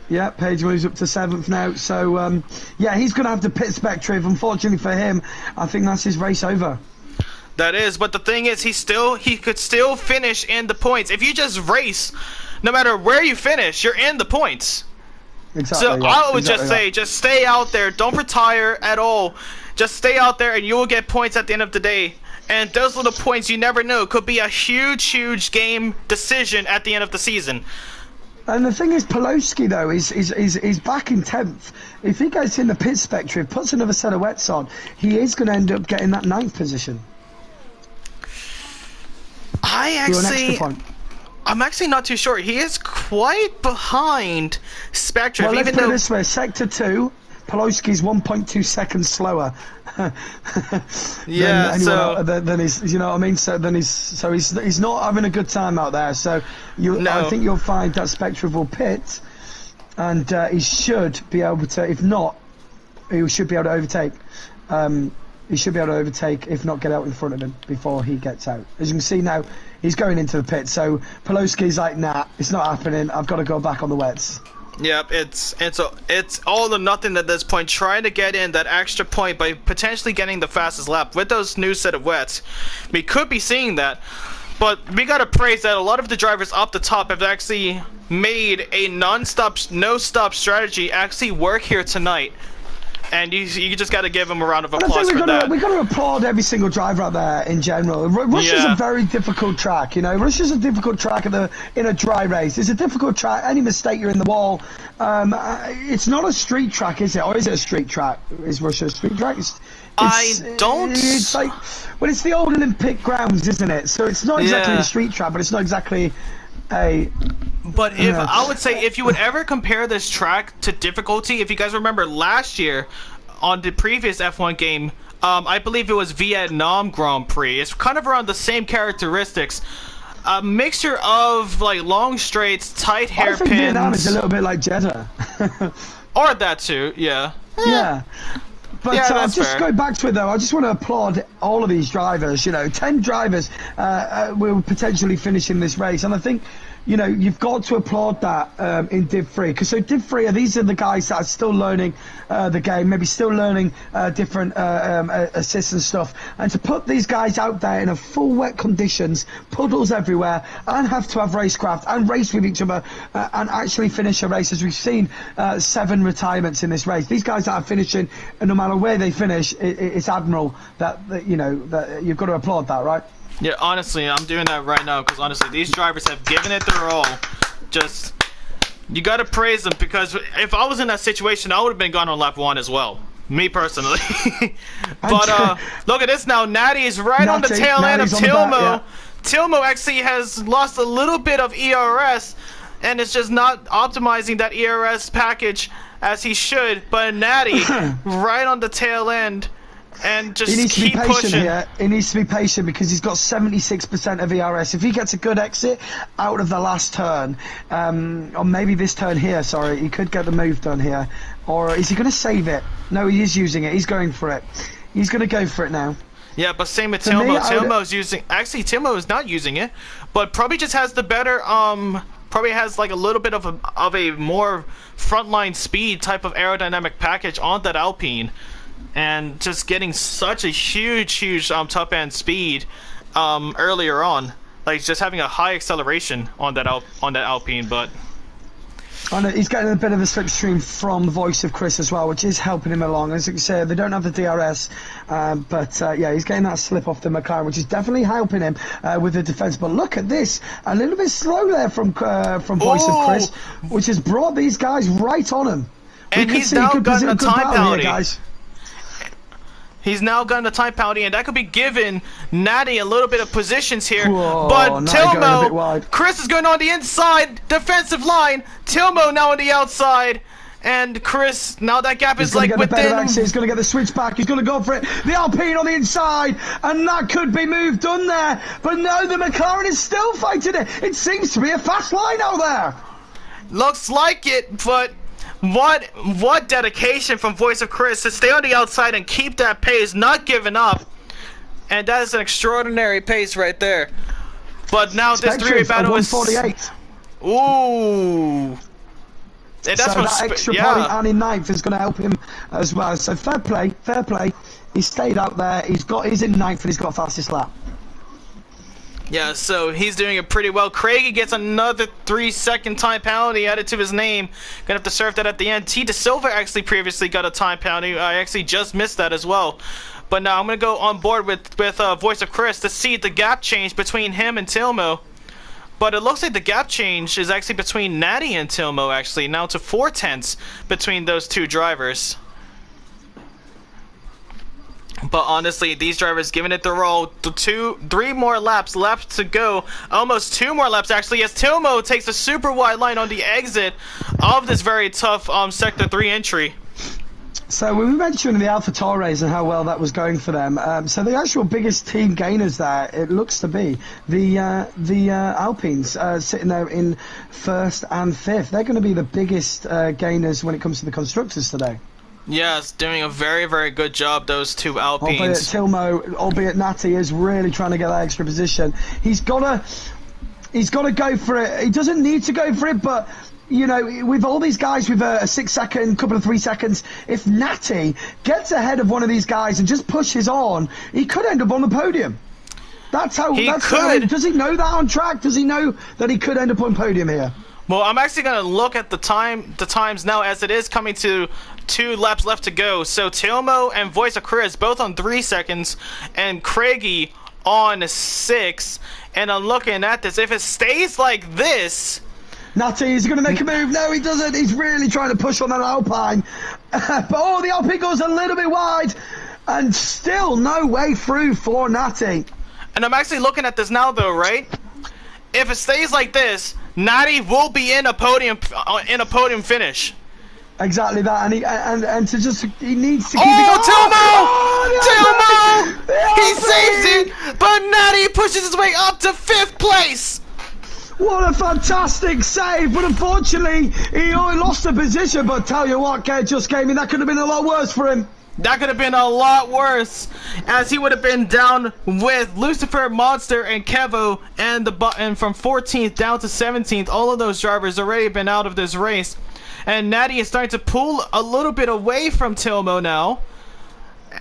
Yeah, Paige moves up to 7th now. So, yeah, he's going to have to pit Spectriv. Unfortunately for him, I think that's his race over. That is, but the thing is, he could still finish in the points. If you just race, no matter where you finish, you're in the points. Exactly. So I would just say, just stay out there. Don't retire at all. Just stay out there, and you will get points at the end of the day. And those little points, you never know, could be a huge, huge game decision at the end of the season. And the thing is, Poloski though is back in 10th. If he goes in the pit Spectriv, puts another set of wets on, he is going to end up getting that 9th position. I'm actually not too sure. He is quite behind Spectriv. Well, let's put it this way: Sector 2, Poloski's 1.2 seconds slower. Yeah, than his, you know what I mean. So he's not having a good time out there. So I think you'll find that Spectre will pit, and he should be able to. If not, he should be able to overtake. He should be able to overtake, if not get out in front of him before he gets out. As you can see now, he's going into the pit. So Poloski's like, nah, it's not happening. I've got to go back on the wets. Yep, it's all or nothing at this point. Trying to get in that extra point by potentially getting the fastest lap with those new set of wets. We could be seeing that, but we gotta praise that a lot of the drivers up the top have actually made a non-stop, no-stop strategy actually work here tonight. And you just got to give them a round of applause for that. We've got to applaud every single driver out there in general. Russia's a very difficult track, you know. Russia's a difficult track in a dry race. It's a difficult track. Any mistake, you're in the wall. It's not a street track, is it? Or is it a street track? Is Russia a street track? It's like, well, it's the old Olympic grounds, isn't it? So it's not exactly a street track, but it's not exactly a... But I would say if you would ever compare this track to difficulty, if you guys remember last year on the previous F1 game, I believe it was Vietnam Grand Prix. It's kind of around the same characteristics. A mixture of like long straights, tight hairpins. I think Vietnam is a little bit like Jeddah. Or that too, yeah. Yeah. But just going back to it though, I just want to applaud all of these drivers. You know, 10 drivers will potentially finish in this race, and I think, you know, you've got to applaud that in Div 3. Because so Div 3, these are the guys that are still learning the game, maybe still learning different assists and stuff. And to put these guys out there in a full wet conditions, puddles everywhere, and have to have racecraft and race with each other and actually finish a race, as we've seen 7 retirements in this race. These guys that are finishing, no matter where they finish, it's admirable that you know, that you've got to applaud that, right? Yeah, honestly, I'm doing that right now because honestly, these drivers have given it their all. Just, you gotta praise them, because if I was in that situation, I would have been gone on lap 1 as well. Me personally. But look at this now. Natty is right on the tail end of Tilmo. Tilmo actually has lost a little bit of ERS, and it's just not optimizing that ERS package as he should. But Natty, right on the tail end. And just keep pushing. He needs to be patient because he's got 76% of ERS. If he gets a good exit out of the last turn, or maybe this turn here, sorry, he could get the move done here. Or is he going to save it? No, he is using it. He's going for it. He's going to go for it now. Yeah, but same with Tilmo. Tilmo's using... Actually, Tilmo is not using it, but probably just has the better... probably has like a little bit of a more frontline speed type of aerodynamic package on that Alpine. And just getting such a huge top end speed earlier on, like just having a high acceleration on that Alpine. But I know he's getting a bit of a slipstream from the voice of Chris as well, which is helping him along. As you can say, they don't have the DRS, but yeah, he's getting that slip off the McLaren, which is definitely helping him with the defence. But look at this, a little bit slow there from voice of Chris, which has brought these guys right on him. And he's now gotten a time penalty, guys. He's now gotten a time penalty, and that could be giving Natty a little bit of positions here. Whoa, but Tilmo, Chris is going on the inside defensive line. Tilmo now on the outside, and Chris, now that gap is like within. He's going to get the switch back. He's going to go for it. The Alpine on the inside, and that could be moved done there. But no, the McLaren is still fighting it. It seems to be a fast line out there. Looks like it, but. What dedication from Voice of Chris to stay on the outside and keep that pace, not giving up. And that is an extraordinary pace right there. But now this three-way battle is 148. Ooh. And that's so that extra point and in ninth is going to help him as well. So fair play, fair play. He stayed out there. He's in ninth and he's got fastest lap. Yeah, so he's doing it pretty well. Craigie gets another 3-second time penalty added to his name. Gonna have to serve that at the end. T. De Silva actually previously got a time penalty. I actually just missed that as well. But now I'm gonna go on board with Voice of Chris to see the gap change between him and Tilmo. But it looks like the gap change is actually between Natty and Tilmo, actually, now to 4/10 between those two drivers. But honestly, these drivers giving it their all. 3 more laps left to go. Almost 2 more laps actually, as Tilmo takes a super wide line on the exit of this very tough Sector 3 entry. So we were mentioning the Alpha Taures and how well that was going for them. So the actual biggest team gainers there, it looks to be the Alpines sitting there in 1st and 5th. They're going to be the biggest gainers when it comes to the constructors today. Yes, doing a very, very good job, those two Alpines. Albeit Tilmo, albeit Natty is really trying to get that extra position. He's got to go for it. He doesn't need to go for it, but you know, with all these guys with a 6 second, couple of 3 seconds, if Natty gets ahead of one of these guys and just pushes on, he could end up on the podium. That's how. Does he know that on track? Does he know that he could end up on podium here? Well, I'm actually going to look at the times now, as it is coming to 2 laps left to go. So Tilmo and Voice of Chris both on 3 seconds, and Craigie on 6. And I'm looking at this. If it stays like this, Natty is going to make a move. No, he doesn't. He's really trying to push on that Alpine. But the Alpine goes a little bit wide, and still no way through for Natty. And I'm actually looking at this now, though, right? If it stays like this, Natty will be in a podium finish. Exactly that, and he needs to keep it going. Tilmo! He saves it, but Natty pushes his way up to 5th place. What a fantastic save, but unfortunately he only lost a position. But tell you what, just gaming, that could have been a lot worse for him. That could have been a lot worse, as he would have been down with Lucifer, Monster, and Kevo, and from 14th down to 17th. All of those drivers already been out of this race. And Natty is starting to pull a little bit away from Tilmo now,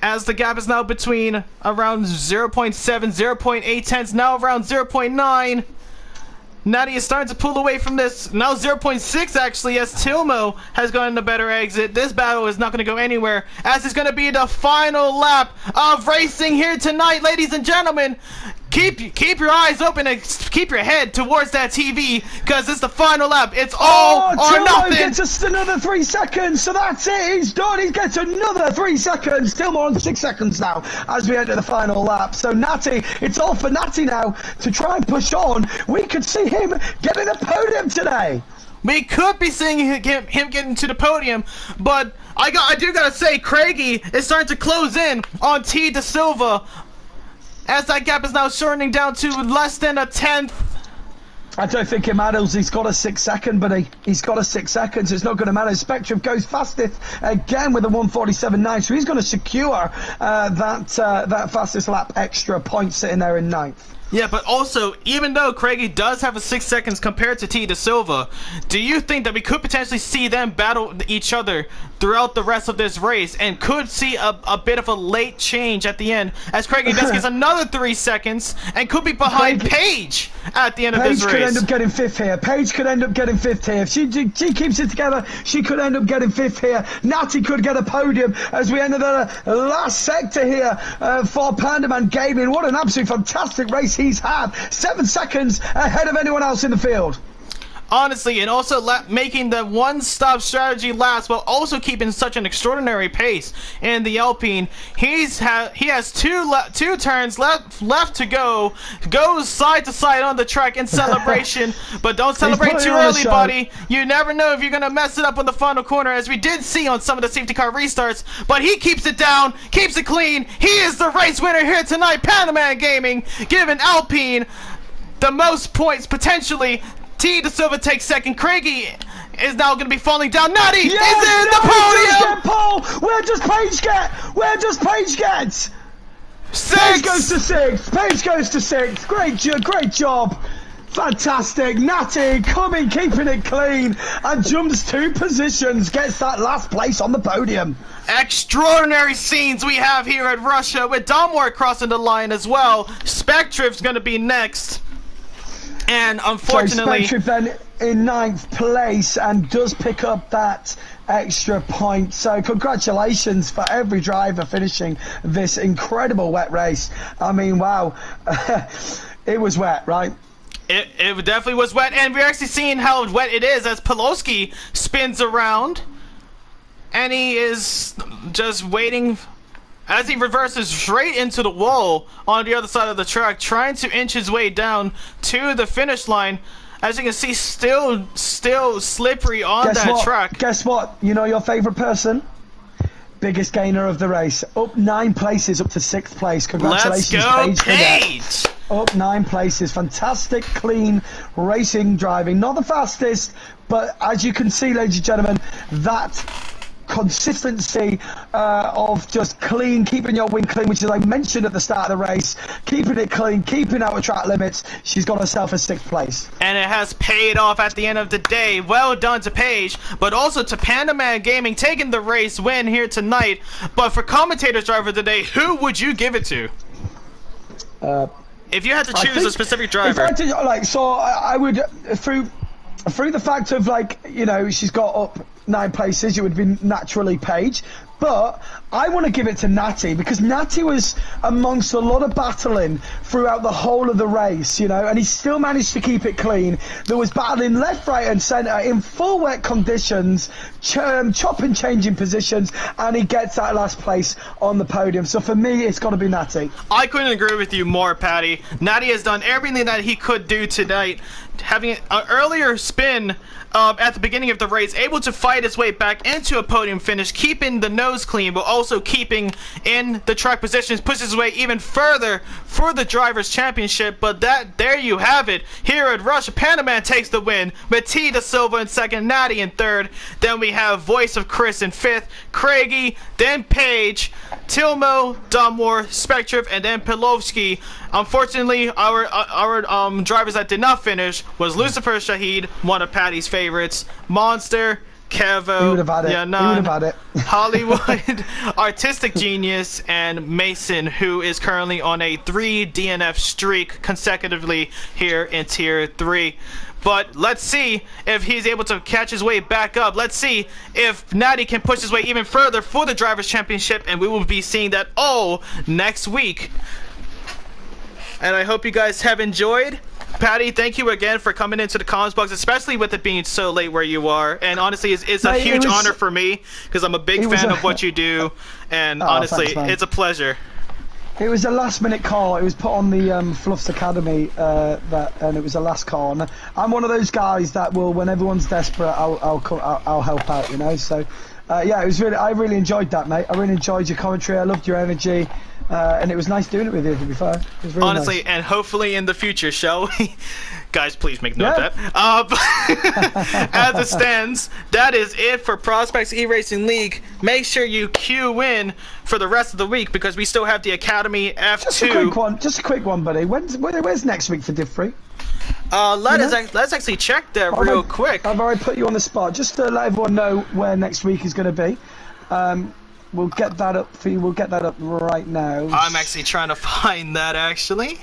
as the gap is now between around 0.7, 0.8 tenths, now around 0.9. Natty is starting to pull away from this. Now 0.6 actually, as Tilmo has gotten a better exit. This battle is not going to go anywhere, as it's going to be the final lap of racing here tonight, ladies and gentlemen. Keep your eyes open and keep your head towards that TV, because it's the final lap. It's all or Tilmo nothing. Gets just another 3 seconds, so that's it. He's done. He gets another 3 seconds. Tilmo on 6 seconds now as we enter the final lap. So Natty, it's all for Natty now to try and push on. We could see him getting a podium today. We could be seeing him getting to the podium, but I do gotta say, Craigie is starting to close in on T. Da Silva, as that gap is now shortening down to less than a tenth. I don't think it matters. He's got a 6 second, but he's got a 6 seconds. It's not going to matter. Spectrum goes fastest again with a 1:47.9, so he's going to secure that fastest lap extra point sitting there in 9th. Yeah, but also, even though Craigie does have a 6 seconds compared to T. Da Silva, do you think that we could potentially see them battle each other throughout the rest of this race, and could see a bit of a late change at the end, as Craigie does get another 3 seconds and could be behind Paige at the end of this race? Paige could end up getting 5th here. Paige could end up getting 5th here. If she keeps it together, she could end up getting 5th here. Natty could get a podium as we enter the last sector here for Pandaman Gaming. What an absolute fantastic race he's had. 7 seconds ahead of anyone else in the field. Honestly, and also making the one-stop strategy last, while also keeping such an extraordinary pace in the Alpine. He has two turns left to go. Goes side to side on the track in celebration, but don't celebrate too early, buddy. You never know if you're gonna mess it up on the final corner, as we did see on some of the safety car restarts. But he keeps it down, keeps it clean. He is the race winner here tonight. Panaman Gaming giving Alpine the most points potentially. T. Da Silva takes second. Craigie is now going to be falling down. Natty is in the podium. Where does Paige get? Paige goes to 6th. Paige goes to 6th. Great job. Fantastic. Natty coming, keeping it clean, and jumps 2 positions. Gets that last place on the podium. Extraordinary scenes we have here at Russia, with Domwar crossing the line as well. Spectrive's going to be next. And unfortunately, so Spectre then in 9th place and does pick up that extra point. So congratulations for every driver finishing this incredible wet race. I mean, wow, it was wet, right? It definitely was wet, and we're actually seeing how wet it is as Poloski spins around, and he is just waiting as he reverses straight into the wall on the other side of the track, trying to inch his way down to the finish line. As you can see, still slippery on that track. Guess what? You know your favorite person? Biggest gainer of the race. Up 9 places, up to 6th place. Congratulations, Let's go, Paige. Paige! Up 9 places. Fantastic, clean racing driving. Not the fastest, but as you can see, ladies and gentlemen, that consistency of just clean, keeping your wing clean, which is I mentioned at the start of the race, keeping it clean, keeping out of track limits. She's got herself a 6th place. And it has paid off at the end of the day. Well done to Paige, but also to Panda Man Gaming taking the race win here tonight. But for commentator's driver today, who would you give it to? If you had to choose a specific driver. If I did, I would through the fact of she's got up 9 places, it would be naturally Paige. But I want to give it to Natty, because Natty was amongst a lot of battling throughout the whole of the race, and he still managed to keep it clean. There was battling left, right and centre in full wet conditions, chop and changing positions, and he gets that last place on the podium. So for me, it's got to be Natty. I couldn't agree with you more, Patty. Natty has done everything that he could do tonight, having an earlier spin at the beginning of the race, able to fight his way back into a podium finish, keeping the nose clean, but also keeping in the track positions, pushes his way even further for the Drivers' Championship. But there you have it. Here at Russia, Panaman takes the win, Mati da Silva in 2nd, Natty in 3rd. Then we have Voice of Chris in 5th, Craigie, then Paige, Tilmo, Dunmore, Spectriv, and then Pilovsky. Unfortunately, our drivers that did not finish was Lucifer Shahid, one of Patty's favorites, Monster, Kevo, Yanan, Hollywood, Artistic Genius, and Mason, who is currently on a 3 DNF streak consecutively here in Tier 3. But let's see if he's able to catch his way back up. Let's see if Natty can push his way even further for the Drivers' Championship, and we will be seeing that all next week. And I hope you guys have enjoyed. Patty, thank you again for coming into the comments box, especially with it being so late where you are. And honestly, it's a huge honor for me, because I'm a big fan of what you do. And honestly, thanks, it's a pleasure. It was a last-minute call. It was put on the Fluffs Academy, and it was a last call. And I'm one of those guys that will, when everyone's desperate, I'll help out. So, yeah, it was I really enjoyed that, mate. I really enjoyed your commentary. I loved your energy. And it was nice doing it with you, to be fair. It was really honestly, nice. And hopefully in the future, shall we? Guys, please make note of that. As it stands, that is it for Prospects eRacing League. Make sure you queue in for the rest of the week, because we still have the Academy F2. Just a quick one, buddy. Where's next week for Div 3? Let's actually check that real quick. I've already put you on the spot, just to let everyone know where next week is going to be. We'll get that up for you. We'll get that up right now. I'm actually trying to find that, actually.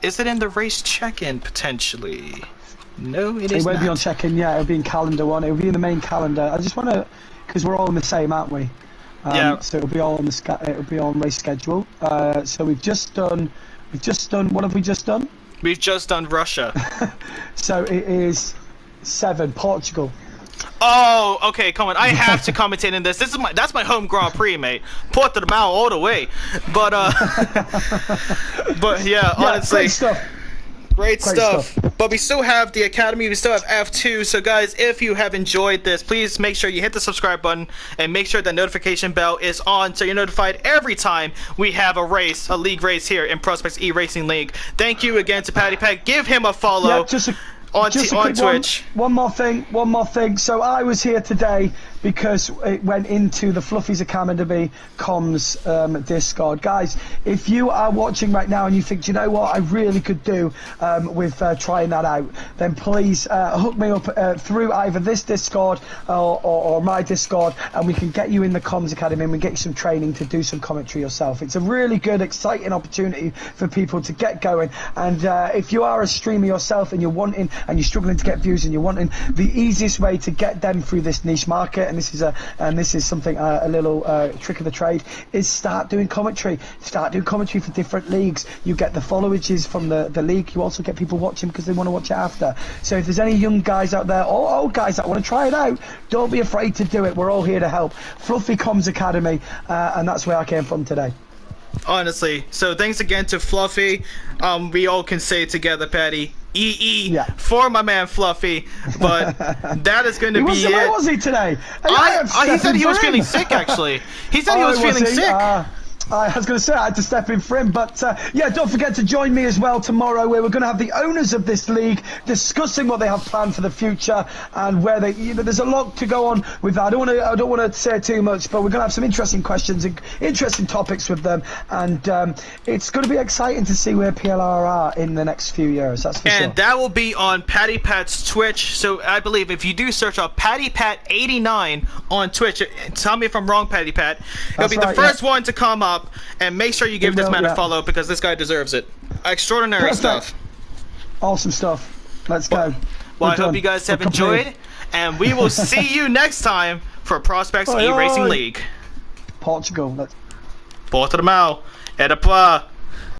Is it in the race check-in, potentially? No, it is not. It won't be on check-in, yeah. It'll be in calendar one. It'll be in the main calendar. I just want to... Because we're all in the same, aren't we? Yeah. So it'll be all on the it'll be on race schedule. So we've just done... What have we just done? We've just done Russia. So it is 7, Portugal. Oh, okay, come on. I have to commentate in this. That's my home Grand Prix, mate. Porto de Mao all the way. But yeah, honestly. Great stuff. Great stuff. But we still have the Academy, we still have F2. So guys, if you have enjoyed this, please make sure you hit the subscribe button and make sure that notification bell is on so you're notified every time we have a league race here in Prospects eRacing League. Thank you again to Patty Peck. Give him a follow. Yeah, on Twitch. One more thing. So I was here today because it went into the Fluffies Academy comms Discord. Guys, if you are watching right now and you think, you know what, I really could do with trying that out, then please hook me up through either this Discord or my Discord, and we can get you in the comms Academy and we get you some training to do some commentary yourself. It's a really good, exciting opportunity for people to get going. And if you are a streamer yourself and you're struggling to get views and you're wanting the easiest way to get them through this niche market, and this is something a little trick of the trade, is start doing commentary for different leagues. You get the followages from the league, you also get people watching because they want to watch it after. So if there's any young guys out there or old guys that want to try it out, don't be afraid to do it. We're all here to help. Fluffy Comms Academy, and that's where I came from today. Honestly. So thanks again to Fluffy. We all can say it together, Patty. EE for my man Fluffy. But that is going to be it. Where was he today? He said he was feeling sick, actually. He said he was feeling sick. I was going to say I had to step in for him, but yeah, don't forget to join me as well tomorrow, where we're going to have the owners of this league discussing what they have planned for the future and where they. There's a lot to go on with that. I don't want to say too much, but we're going to have some interesting questions and interesting topics with them, and it's going to be exciting to see where PLR are in the next few years. That's for sure. And that will be on Patty Pat's Twitch. So I believe if you do search up Patty Pat 89 on Twitch, tell me if I'm wrong, Patty Pat. It'll be the first one to come up. And make sure you give this man a follow because this guy deserves it. Extraordinary stuff. Awesome stuff. Let's go. Well, I hope you guys have enjoyed, and we will see you next time for Prospects eRacing League. Portugal. Portimao. Edapa.